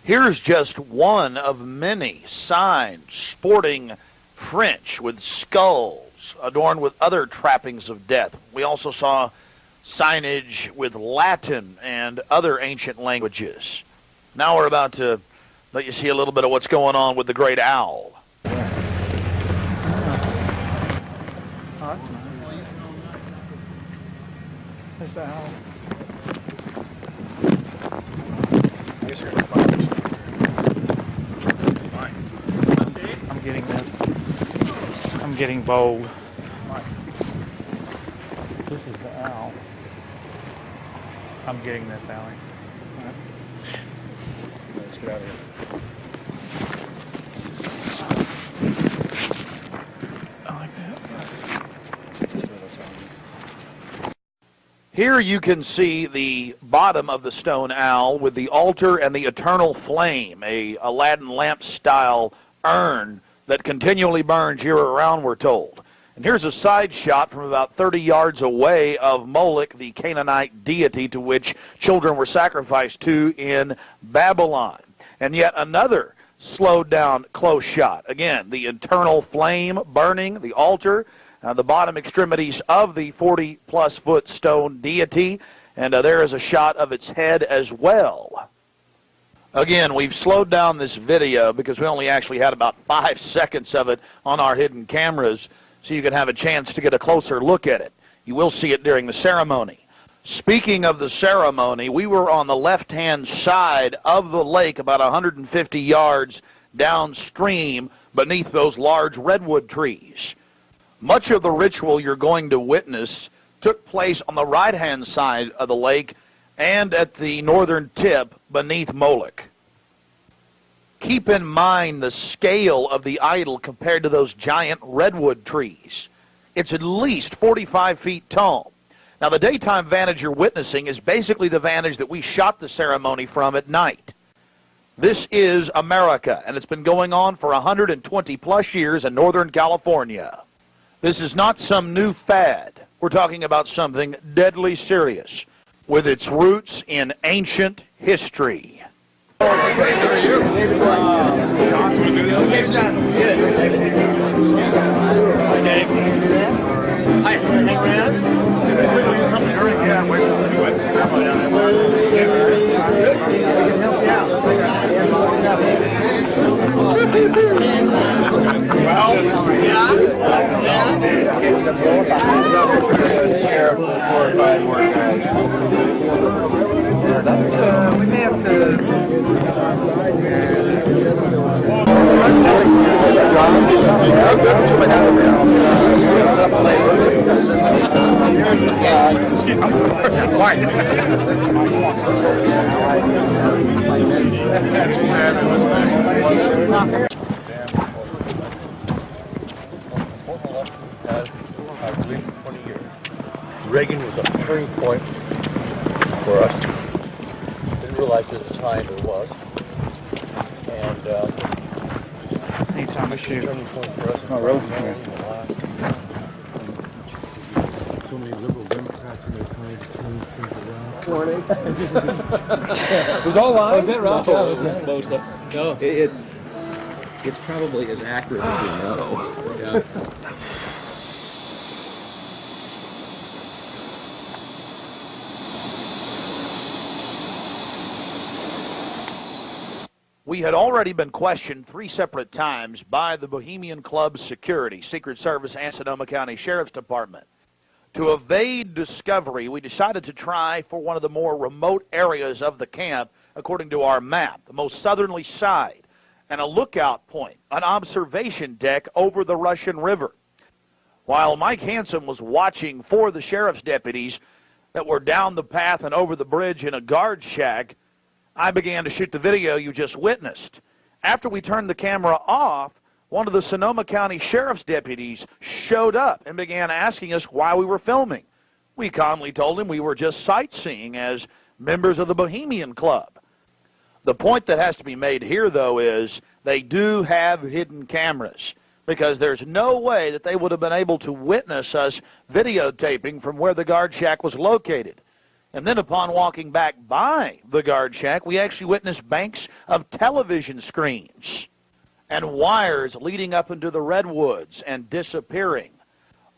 Here's just one of many signs sporting French with skulls adorned with other trappings of death. We also saw signage with Latin and other ancient languages. Now we're about to let you see a little bit of what's going on with the great owl. Oh, that's nice. There's the owl. I guess you're gonna find it. I'm getting this. I'm getting bold. This is the owl. I'm getting this, Allie. Let's get out of here. I like that. Here you can see the bottom of the stone owl with the altar and the eternal flame, a Aladdin lamp style urn that continually burns year-round, we're told. And here's a side shot from about 30 yards away of Moloch, the Canaanite deity to which children were sacrificed to in Babylon. And yet another slowed down close shot. Again, the eternal flame burning, the altar, the bottom extremities of the 40-plus foot stone deity, and there is a shot of its head as well. Again, we've slowed down this video because we only actually had about 5 seconds of it on our hidden cameras, so you can have a chance to get a closer look at it. You will see it during the ceremony. Speaking of the ceremony, we were on the left-hand side of the lake about 150 yards downstream beneath those large redwood trees. Much of the ritual you're going to witness took place on the right-hand side of the lake and at the northern tip beneath Moloch. Keep in mind the scale of the idol compared to those giant redwood trees. It's at least 45 feet tall. Now, the daytime vantage you're witnessing is basically the vantage that we shot the ceremony from at night. This is America, and it's been going on for 120-plus years in Northern California. This is not some new fad. We're talking about something deadly serious with its roots in ancient history. We may have to. Reagan was a turning point for us. Didn't realize at the time it was. And anytime I shoot. Turning point for us. Oh, really? So many liberal Democrats in their time to turn things around. Morning. It was all live? Was it right? No. It's probably as accurate as we know. Yeah. We had already been questioned 3 separate times by the Bohemian Club security, Secret Service, and Sonoma County Sheriff's Department. To evade discovery, we decided to try for one of the more remote areas of the camp, according to our map, the most southerly side, and a lookout point, an observation deck over the Russian River. While Mike Hansen was watching for the sheriff's deputies that were down the path and over the bridge in a guard shack, I began to shoot the video you just witnessed. After we turned the camera off, one of the Sonoma County Sheriff's deputies showed up and began asking us why we were filming. We calmly told him we were just sightseeing as members of the Bohemian Club. The point that has to be made here, though, is they do have hidden cameras, because there's no way that they would have been able to witness us videotaping from where the guard shack was located. And then upon walking back by the guard shack, we actually witnessed banks of television screens and wires leading up into the redwoods and disappearing.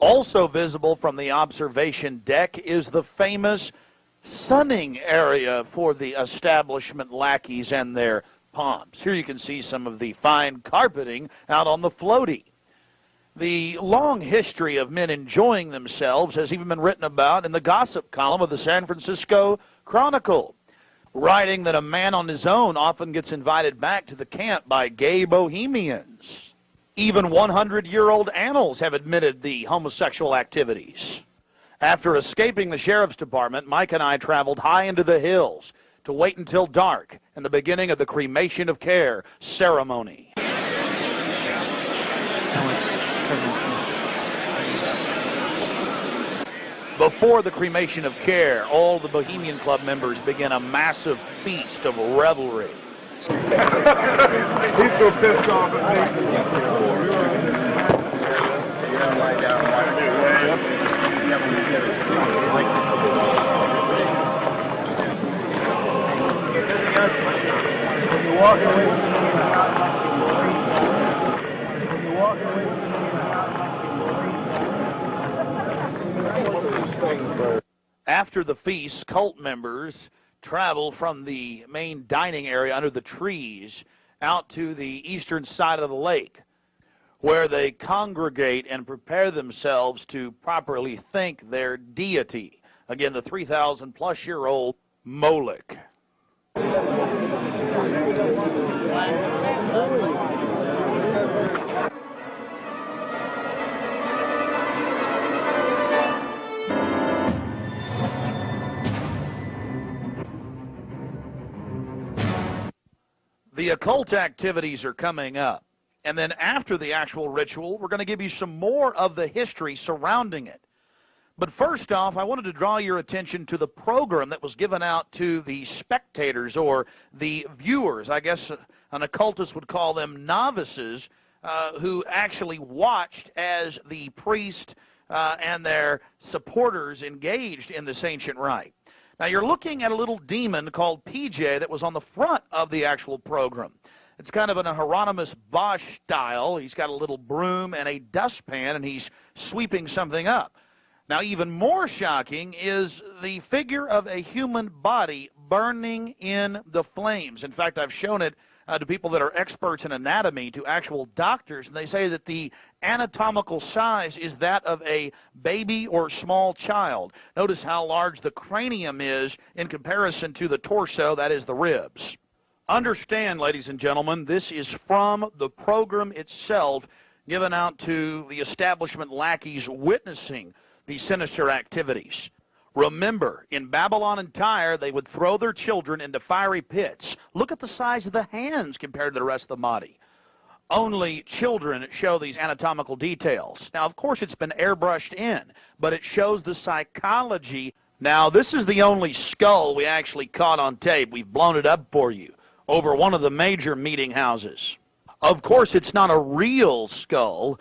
Also visible from the observation deck is the famous sunning area for the establishment lackeys and their pomps. Here you can see some of the fine carpeting out on the floaty. The long history of men enjoying themselves has even been written about in the gossip column of the San Francisco Chronicle, writing that a man on his own often gets invited back to the camp by gay bohemians. Even 100-year-old annals have admitted the homosexual activities. After escaping the sheriff's department, Mike and I traveled high into the hills to wait until dark and the beginning of the cremation of care ceremony. Before the cremation of care, all the Bohemian Club members begin a massive feast of revelry. He's so pissed off at me. After the feast, cult members travel from the main dining area under the trees out to the eastern side of the lake, where they congregate and prepare themselves to properly thank their deity, Again, the 3,000-plus-year-old Moloch. The occult activities are coming up. And then after the actual ritual, we're going to give you some more of the history surrounding it. But first off, I wanted to draw your attention to the program that was given out to the spectators or the viewers. I guess an occultist would call them novices, who actually watched as the priest and their supporters engaged in this ancient rite. Now, you're looking at a little demon called PJ that was on the front of the actual program. It's kind of an Hieronymus Bosch style. He's got a little broom and a dustpan, and he's sweeping something up. Now, even more shocking is the figure of a human body burning in the flames. In fact, I've shown it to people that are experts in anatomy, to actual doctors, and they say that the anatomical size is that of a baby or small child. Notice how large the cranium is in comparison to the torso, that is the ribs. Understand, ladies and gentlemen, this is from the program itself given out to the establishment lackeys witnessing these sinister activities. Remember, in Babylon and Tyre, they would throw their children into fiery pits. Look at the size of the hands compared to the rest of the body. Only children show these anatomical details. Now, of course, it's been airbrushed in, but it shows the psychology. Now, this is the only skull we actually caught on tape. We've blown it up for you over one of the major meeting houses. Of course, it's not a real skull.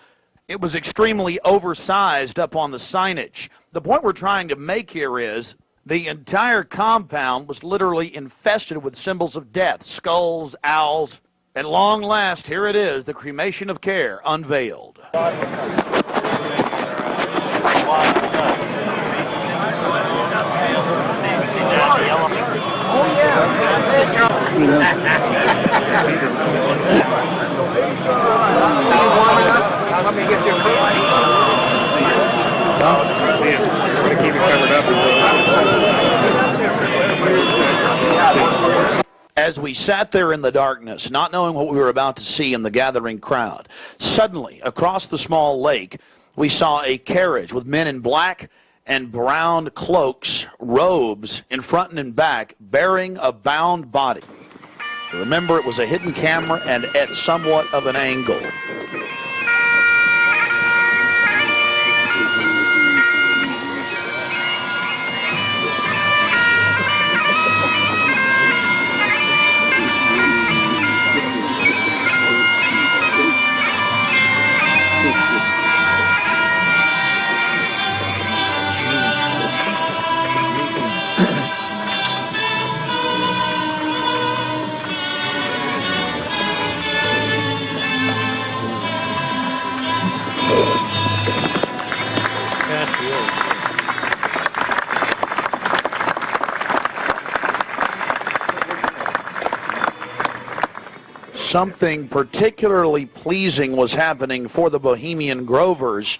It was extremely oversized up on the signage. The point we're trying to make here is the entire compound was literally infested with symbols of death, skulls, owls. At long last, here it is, the cremation of care unveiled. Let me get your coat. Keep it covered up. As we sat there in the darkness, not knowing what we were about to see in the gathering crowd, suddenly, across the small lake, we saw a carriage with men in black and brown cloaks, robes, in front and in back, bearing a bound body. Remember, it was a hidden camera and at somewhat of an angle. Something particularly pleasing was happening for the Bohemian Grovers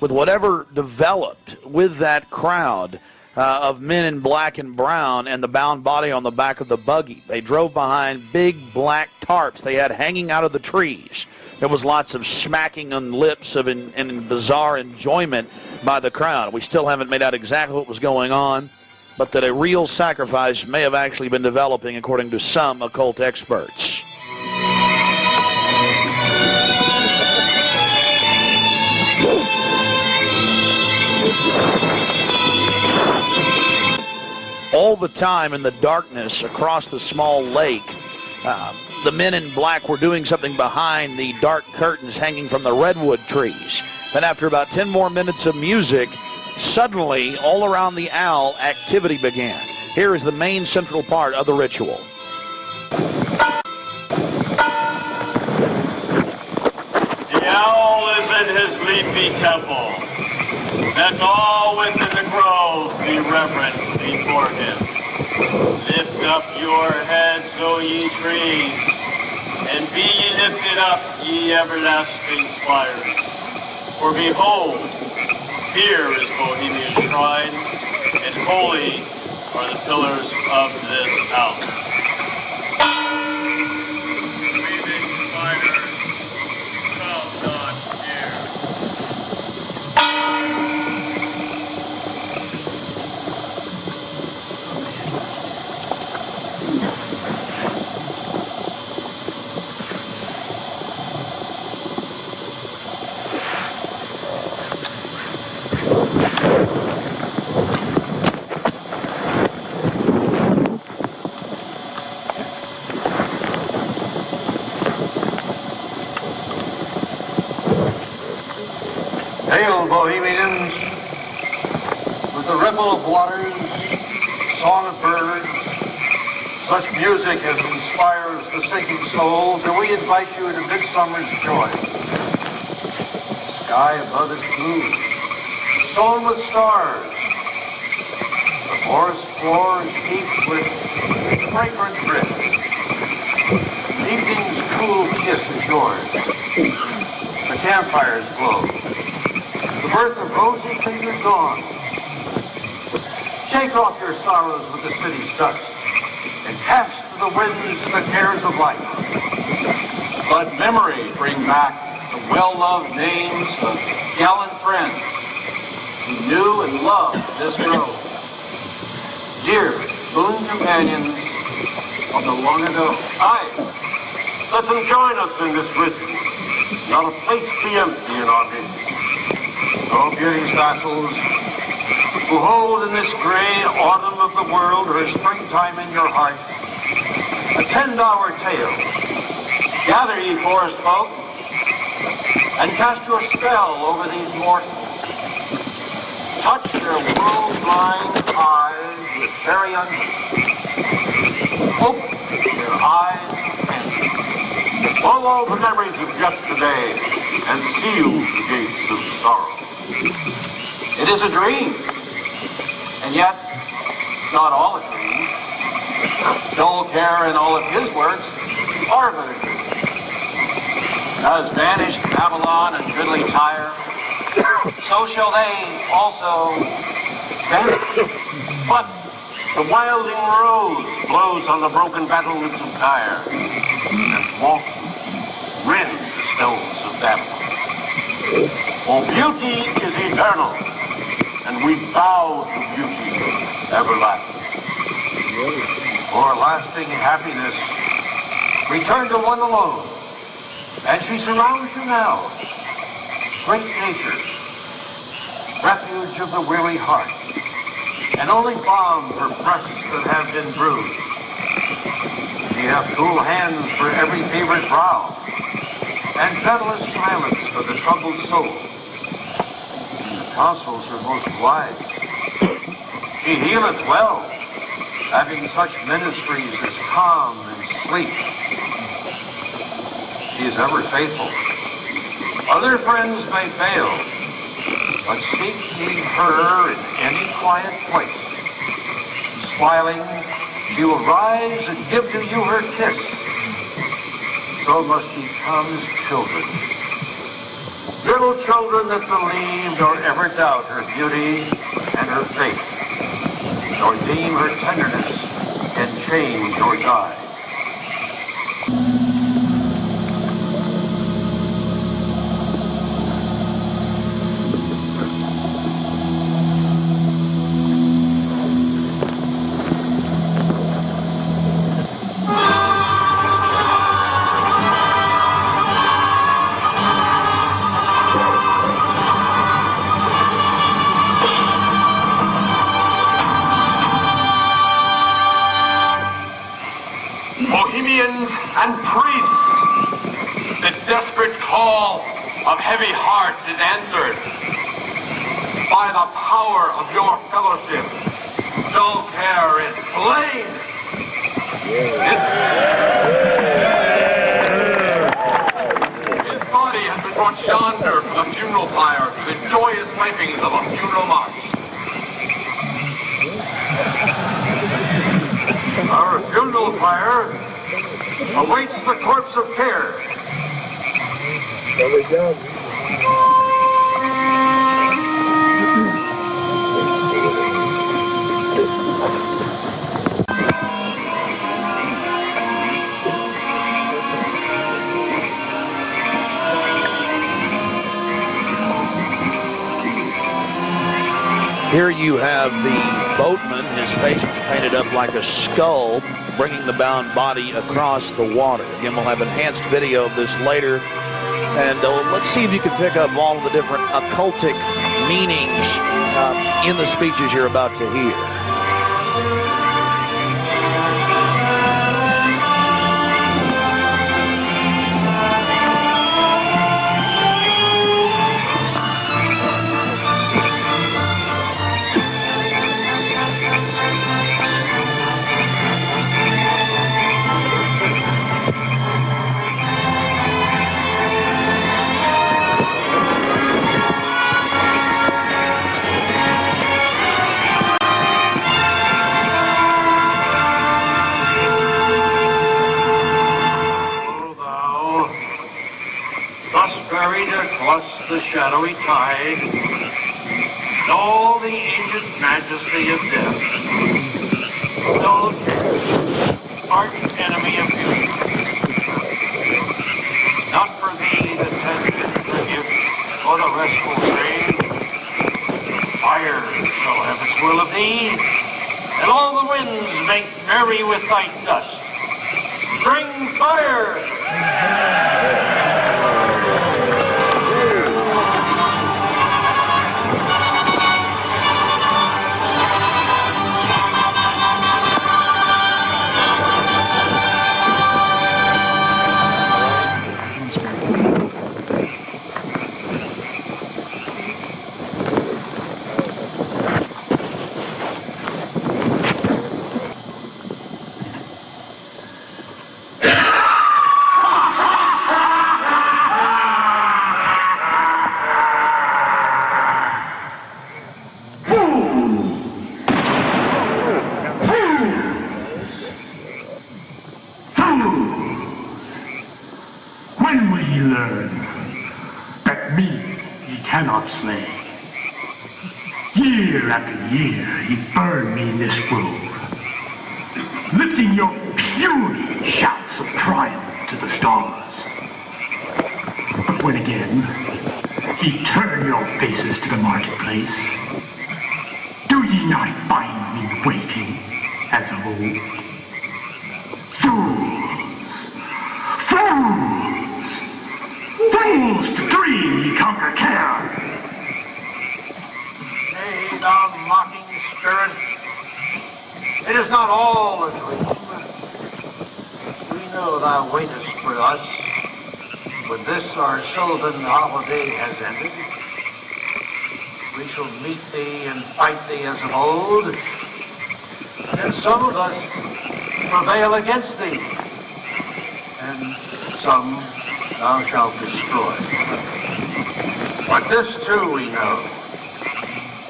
with whatever developed with that crowd of men in black and brown and the bound body on the back of the buggy. They drove behind big black tarps they had hanging out of the trees. There was lots of smacking on lips of in bizarre enjoyment by the crowd. We still haven't made out exactly what was going on, but that a real sacrifice may have actually been developing according to some occult experts. All the time in the darkness across the small lake, the men in black were doing something behind the dark curtains hanging from the redwood trees. Then after about 10 more minutes of music, suddenly all around the owl activity began. Here is the main central part of the ritual. The owl is in his leafy temple. Let all within the grove be reverent before him. Lift up your heads, O ye trees, and be ye lifted up, ye everlasting spires. For behold, here is Bohemia's shrine, and holy are the pillars of this house. Grieving fighters, come not near. Hail, Bohemians, with the ripple of waters, song of birds, such music as inspires the sinking soul, do we invite you into midsummer's joy. The sky above is blue, sown with stars. The forest floor is heaped with fragrant drift. Evening's cool kiss is yours. The campfires glow. The birth of rosy-fingered dawn. Shake off your sorrows with the city's dust and cast to the winds the cares of life. Let memory bring back the well-loved names of gallant friends who knew and loved this grove. Dear boon companions of the long ago. Aye, let them join us in this rhythm. Not a place be empty in our midst. O beauty's vassals, who hold in this gray autumn of the world her springtime in your heart, attend our tale. Gather, ye forest folk, and cast your spell over these mortals. Touch their world-blind eyes with fairy unction. Open their eyes and follow the memories of yesterday and seal the gates of sorrow. It is a dream, and yet not all a dream. Dull care and all of his works are but a dream. As vanished Babylon and goodly Tyre, so shall they also vanish. But the wilding rose blows on the broken battlements of Tyre, and walks rend the stones of Babylon. For beauty is eternal, and we bow to beauty everlasting. For lasting happiness, return to one alone, and she surrounds you now. Great nature, refuge of the weary heart, and only balm for breasts that have been bruised. She hath cool hands for every favored brow, and gentlest silence for the troubled soul. Counsels are most wise. She healeth well, having such ministries as calm and sleep. She is ever faithful. Other friends may fail, but seek ye her in any quiet place. Smiling, she will rise and give to you her kiss. So must ye come as children. Little children that believe nor ever doubt her beauty and her faith, nor deem her tenderness can change or die. Bohemians and priests, the desperate call of heavy hearts is answered. By the power of your fellowship, dull care is slain. His body has been brought yonder from the funeral pyre to the joyous wipings of a funeral march. Our funeral pyre awaits the corpse of care. There we go. Here you have the boatman. His face is painted up like a skull, bringing the bound body across the water. Again, we'll have enhanced video of this later. And let's see if you can pick up all of the different occultic meanings in the speeches you're about to hear. Across the shadowy tide, and all the ancient majesty of death, no arch enemy of beauty. Not for thee the tender the gift or the restful shade. Fire shall have its will of thee, and all the winds make merry with thy dust. Bring fire! Year after year, ye burn me in this grove, lifting your puny shouts of triumph to the stars. But when again ye turn your faces to the marketplace, do ye not find me waiting as of old? Fools to dream ye conquer care. Thou mocking spirit, it is not all a dream. We know thou waitest for us when this our sylvan holiday has ended. We shall meet thee and fight thee as of old, and some of us prevail against thee, and some thou shalt destroy. But this too we know.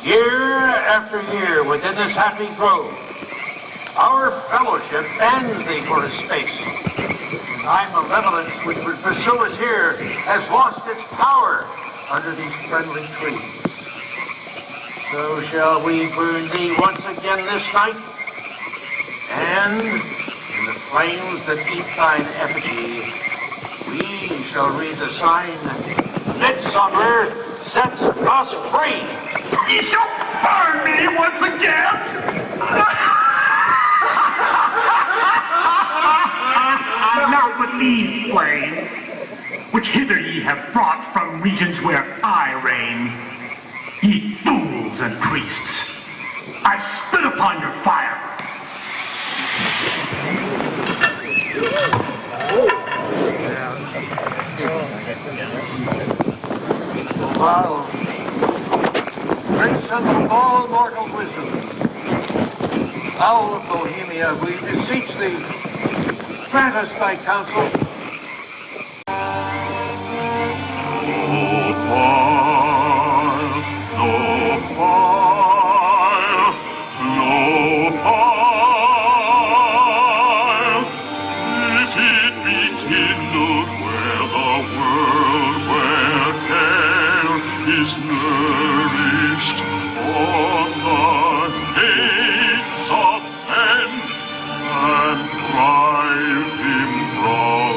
Year after year within this happy grove, our fellowship bans thee for a space. Thy malevolence which would pursue us here has lost its power under these friendly trees. So shall we burn thee once again this night, and in the flames that eat thine effigy, we shall read the sign, Midsummer sets us free. Ye shall burn me once again! Not with these flames, which hither ye have brought from regions where I reign. Ye fools and priests, I spit upon your fire. Wow. Grace unto all mortal wisdom. Thou of Bohemia, we beseech thee, grant us thy counsel. Nourished on the hates of men and drive him from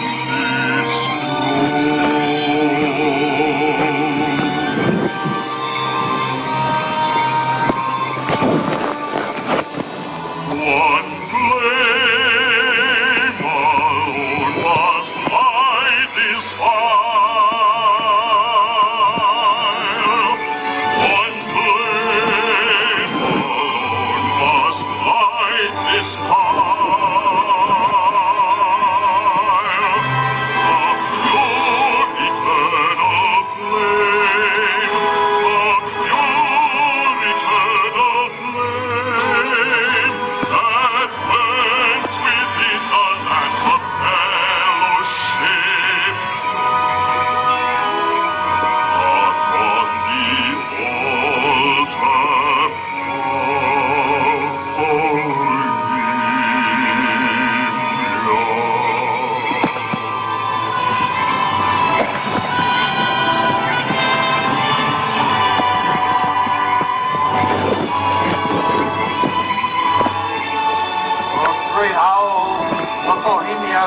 Great owl of Bohemia,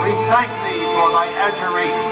we thank thee for thy adjuration.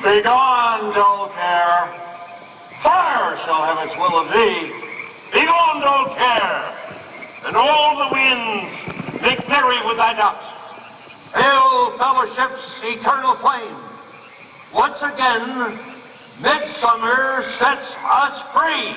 Begone, dull care. Fire shall have its will of thee. Begone, dull care. And all the winds make merry with thy dust. Hail, fellowship's eternal flame. Once again, midsummer sets us free.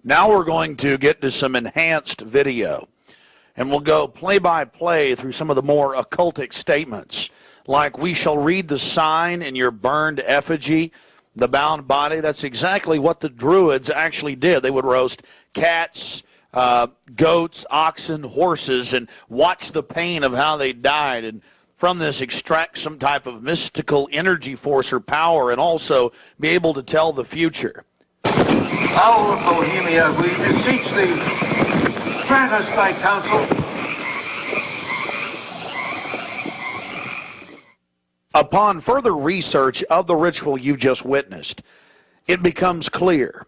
Now we're going to get to some enhanced video, and we'll go play-by-play through some of the more occultic statements, like we shall read the sign in your burned effigy, the bound body. That's exactly what the Druids actually did. They would roast cats, goats, oxen, horses, and watch the pain of how they died, and from this extract some type of mystical energy force or power, and also be able to tell the future. Owl of Bohemia, we beseech thee, grant us thy counsel. Upon further research of the ritual you just witnessed, it becomes clear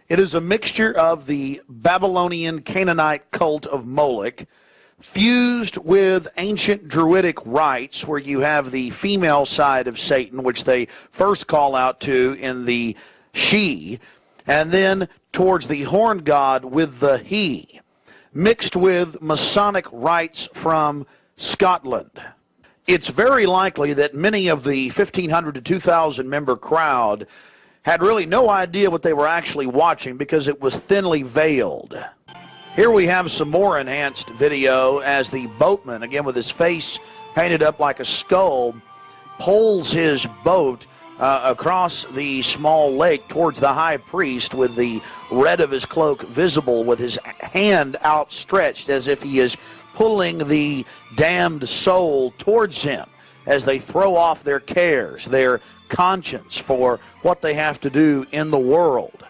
It is a mixture of the Babylonian Canaanite cult of Moloch fused with ancient Druidic rites, where you have the female side of Satan, which they first call out to in the she, and then towards the horn god with the he, mixed with Masonic rites from Scotland. It's very likely that many of the 1,500 to 2,000 member crowd had really no idea what they were actually watching because it was thinly veiled. Here we have some more enhanced video as the boatman, again with his face painted up like a skull, pulls his boat across the small lake towards the high priest with the red of his cloak visible, with his hand outstretched as if he is pulling the damned soul towards him as they throw off their cares, their conscience for what they have to do in the world.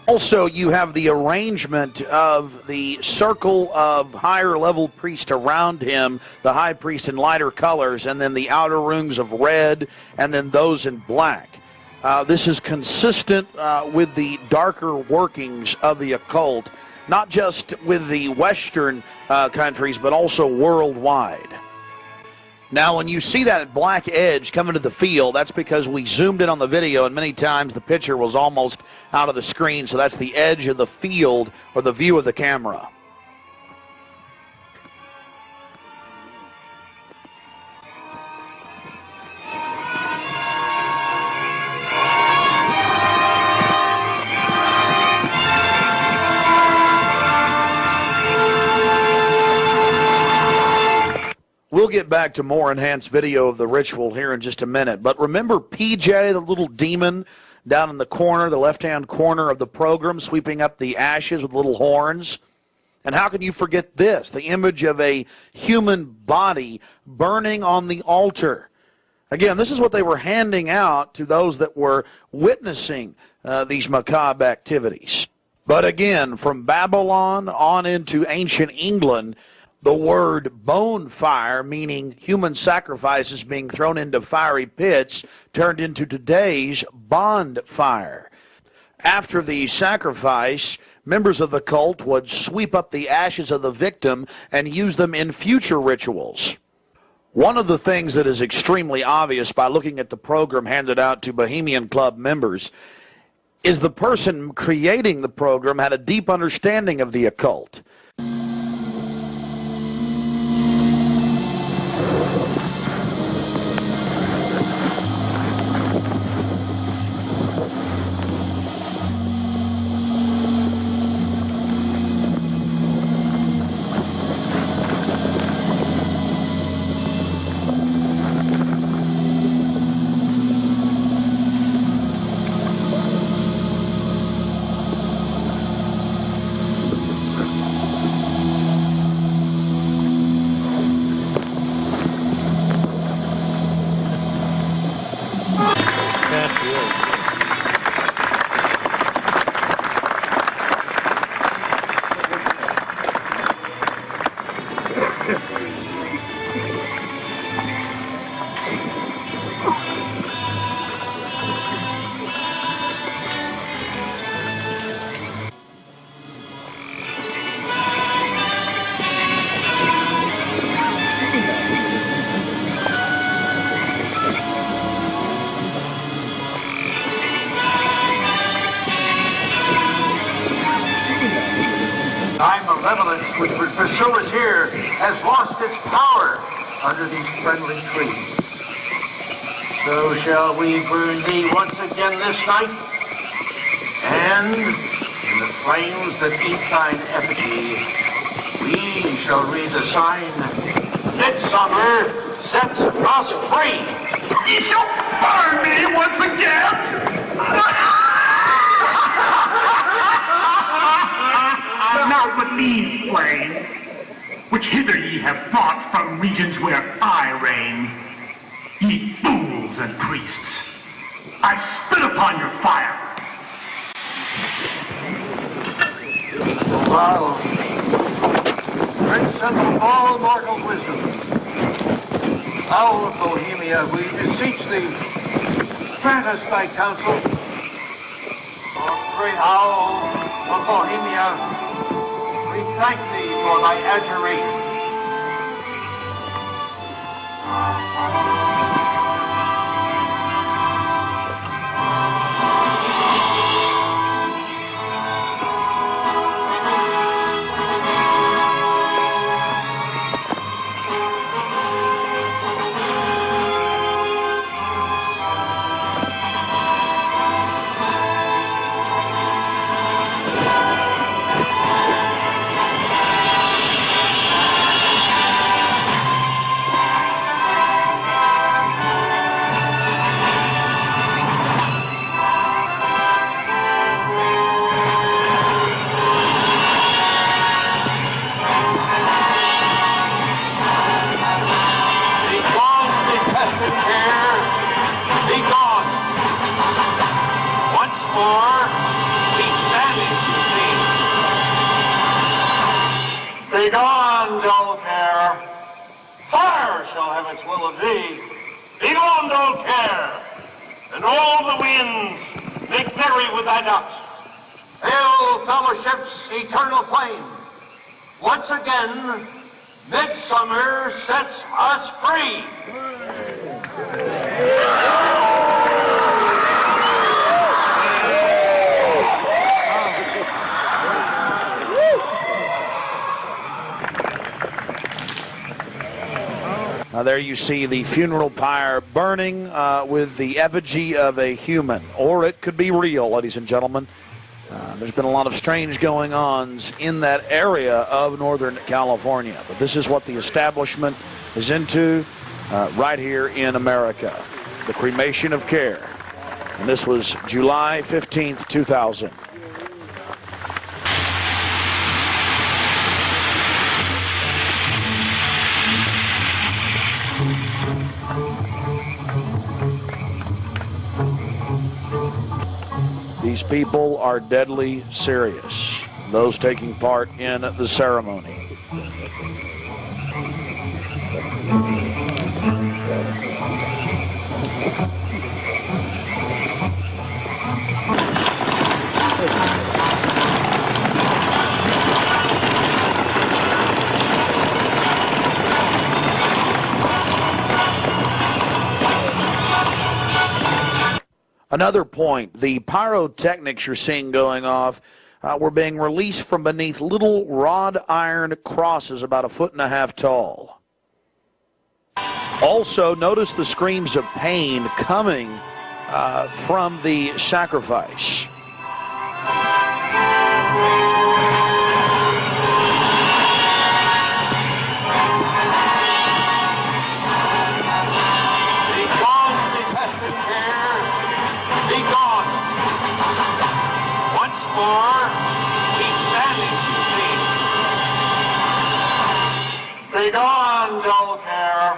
Also, you have the arrangement of the circle of higher level priests around him, the high priest in lighter colors, and then the outer rings of red, and then those in black. This is consistent with the darker workings of the occult, not just with the Western countries, but also worldwide. Now, when you see that black edge coming to the field, that's because we zoomed in on the video, and many times the picture was almost out of the screen, so that's the edge of the field or the view of the camera. We'll get back to more enhanced video of the ritual here in just a minute. But remember PJ, the little demon down in the corner, the left-hand corner of the program, sweeping up the ashes with little horns? And how can you forget this? The image of a human body burning on the altar. Again, this is what they were handing out to those that were witnessing these macabre activities. But again, from Babylon on into ancient England, the word bonfire, meaning human sacrifices being thrown into fiery pits, turned into today's bonfire. After the sacrifice, members of the cult would sweep up the ashes of the victim and use them in future rituals. One of the things that is extremely obvious by looking at the program handed out to Bohemian Club members is the person creating the program had a deep understanding of the occult. Which would pursue us here has lost its power under these friendly trees. So shall we burn thee once again this night, and in the flames that eat thine effigy, we shall read the sign, Midsummer sets us free. You shall burn me once again! But not with these flames, which hither ye have brought from regions where I reign. Ye fools and priests, I spit upon your fire. Wow. Prince of all mortal wisdom, Owl of Bohemia, we beseech thee, grant us thy counsel. great owl of Bohemia, we thank thee for thy adjuration. Begone, dull care. Fire shall have its will of thee. Begone, dull care. And all the winds make merry with thy ducks. Hail, fellowship's eternal flame. Once again, midsummer sets us free. There you see the funeral pyre burning with the effigy of a human, or it could be real, ladies and gentlemen. There's been a lot of strange going-ons in that area of Northern California, but this is what the establishment is into right here in America, the cremation of care. And this was July 15th, 2000. These people are deadly serious, those taking part in the ceremony. Another point, the pyrotechnics you're seeing going off were being released from beneath little wrought iron crosses about 1.5 feet tall. Also, notice the screams of pain coming from the sacrifice. Begone, dull care.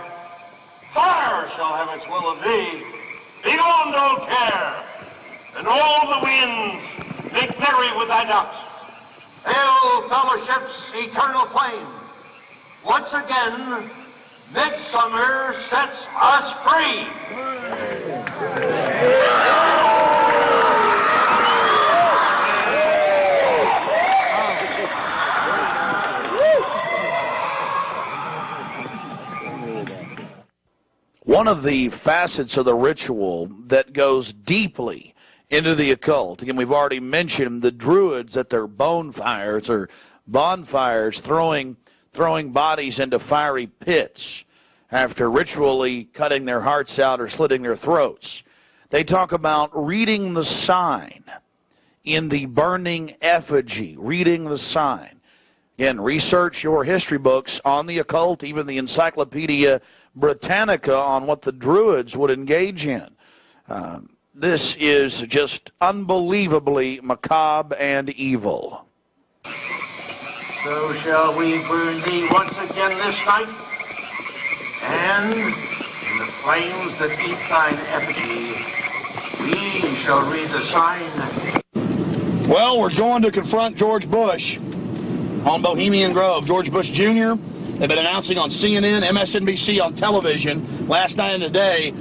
Fire shall have its will of thee. Begone, dull care. And all the winds make merry with thy ducks. Hail, fellowship's eternal flame. Once again, midsummer sets us free. One of the facets of the ritual that goes deeply into the occult, again, we've already mentioned the Druids at their bonfires or bonfires throwing bodies into fiery pits after ritually cutting their hearts out or slitting their throats. They talk about reading the sign in the burning effigy, reading the sign. Again, research your history books on the occult, even the Encyclopedia Britannica on what the Druids would engage in. This is just unbelievably macabre and evil. So shall we burn thee once again this night, and in the flames that eat thine effigy, we shall read the sign. Well, we're going to confront George Bush on Bohemian Grove. George Bush Jr., they've been announcing on CNN, MSNBC, on television last night and today.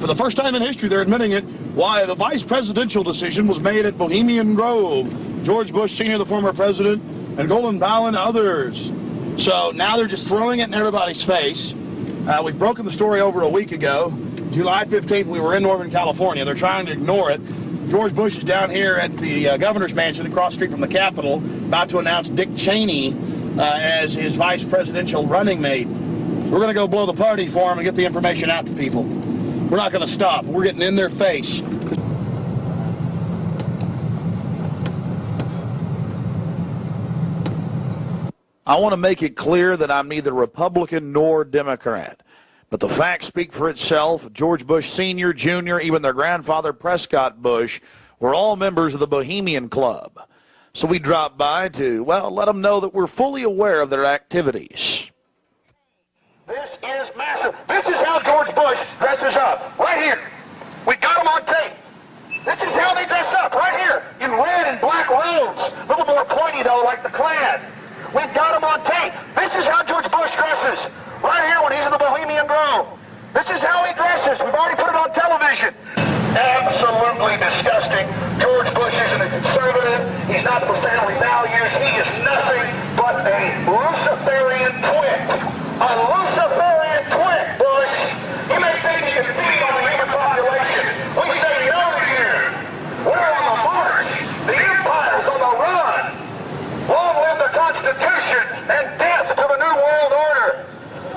For the first time in history, they're admitting it. Why, the vice presidential decision was made at Bohemian Grove. George Bush Sr., the former president, and Golden Powell and others. So now they're just throwing it in everybody's face. We've broken the story over a week ago. July 15th, we were in Northern California. They're trying to ignore it. George Bush is down here at the governor's mansion across the street from the Capitol, about to announce Dick Cheney as his vice presidential running mate. We're going to go blow the party for him and get the information out to people. We're not going to stop. We're getting in their face. I want to make it clear that I'm neither Republican nor Democrat. But the facts speak for itself. George Bush Sr., Jr., even their grandfather Prescott Bush were all members of the Bohemian Club. So we dropped by to, well, let them know that we're fully aware of their activities. This is massive. This is how George Bush dresses up. Right here. We got him on tape. This is how they dress up. Right here. In red and black robes. A little more pointy, though, like the Klan. We've got him on tape. This is how George Bush dresses. Right here when he's in the Bohemian Grove. This is how he dresses. We've already put it on television. Absolutely disgusting. George Bush isn't a conservative. He's not for family values. He is nothing but a Luciferian twit. A Luciferian twit, Bush. You may think you can feed on the human population. We say no to you. We're on the march. The empire's on the run. Long live the Constitution and death to the New World Order.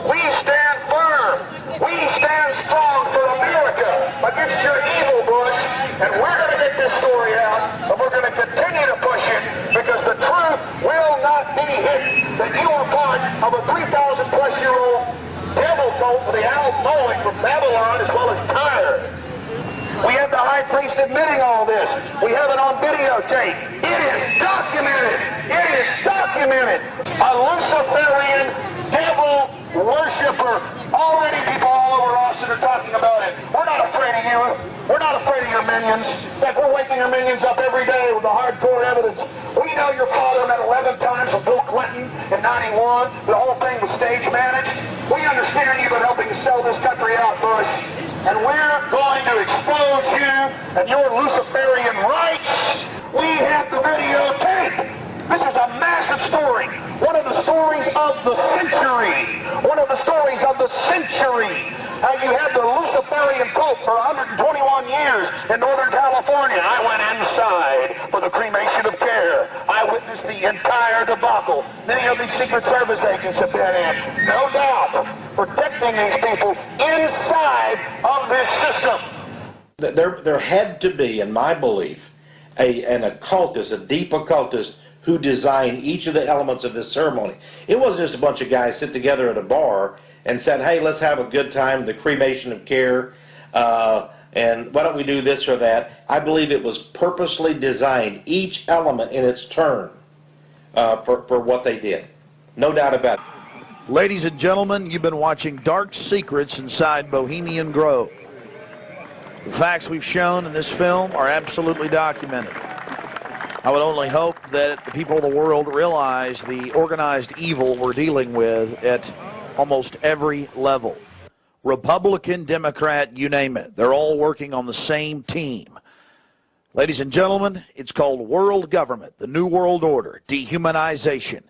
We stand firm. We stand strong for America against your evil, Bush. And we're going to get this story out, and we're going to continue to push it because the truth will not be hidden. That you are part of a 3,000-plus-year-old devil cult for the owl Moloch from Babylon as well as Tyre. We have the high priest admitting all this. We have it on videotape. It is documented. It is documented. A Luciferian devil worshiper. Already people all over Austin are talking about it. We're not afraid of you. We're not afraid of your minions. In fact, we're waking your minions up every day with the hardcore evidence. We know your father met 11 times with Bill Clinton in 91. The whole thing was stage managed. We understand you've been helping to sell this country out, Bush. And we're going to expose you and your Luciferian rights. We have the videotape. This is a massive story. One of the stories of the century. One of the stories of the century. How you had the Luciferian Pope for 121 years in Northern California. I went inside for the cremation of care. I witnessed the entire debacle. Many of these Secret Service agents have been in. No doubt. Protecting these people inside of this system. There had to be, in my belief, an occultist, a deep occultist, who designed each of the elements of this ceremony. It wasn't just a bunch of guys sit together at a bar and said, hey, let's have a good time, the cremation of care, and why don't we do this or that. I believe it was purposely designed, each element in its turn, for what they did. No doubt about it. Ladies and gentlemen, you've been watching Dark Secrets inside Bohemian Grove. The facts we've shown in this film are absolutely documented. I would only hope that the people of the world realize the organized evil we're dealing with at almost every level. Republican, Democrat, you name it. They're all working on the same team. Ladies and gentlemen, it's called world government, the New World Order, dehumanization.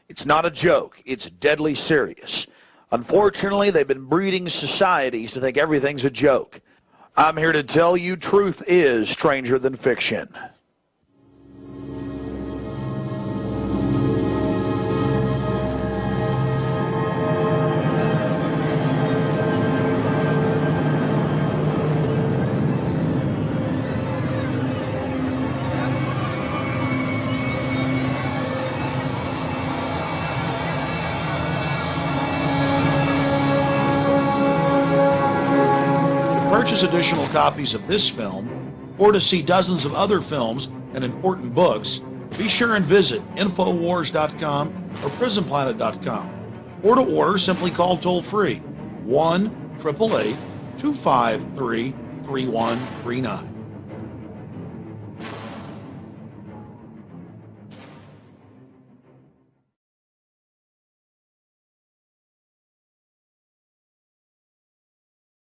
It's not a joke. It's deadly serious. Unfortunately, they've been breeding societies to think everything's a joke. I'm here to tell you truth is stranger than fiction. Purchase additional copies of this film, or to see dozens of other films and important books, be sure and visit Infowars.com or PrisonPlanet.com. Or to order, simply call toll-free 1-888-253-3139.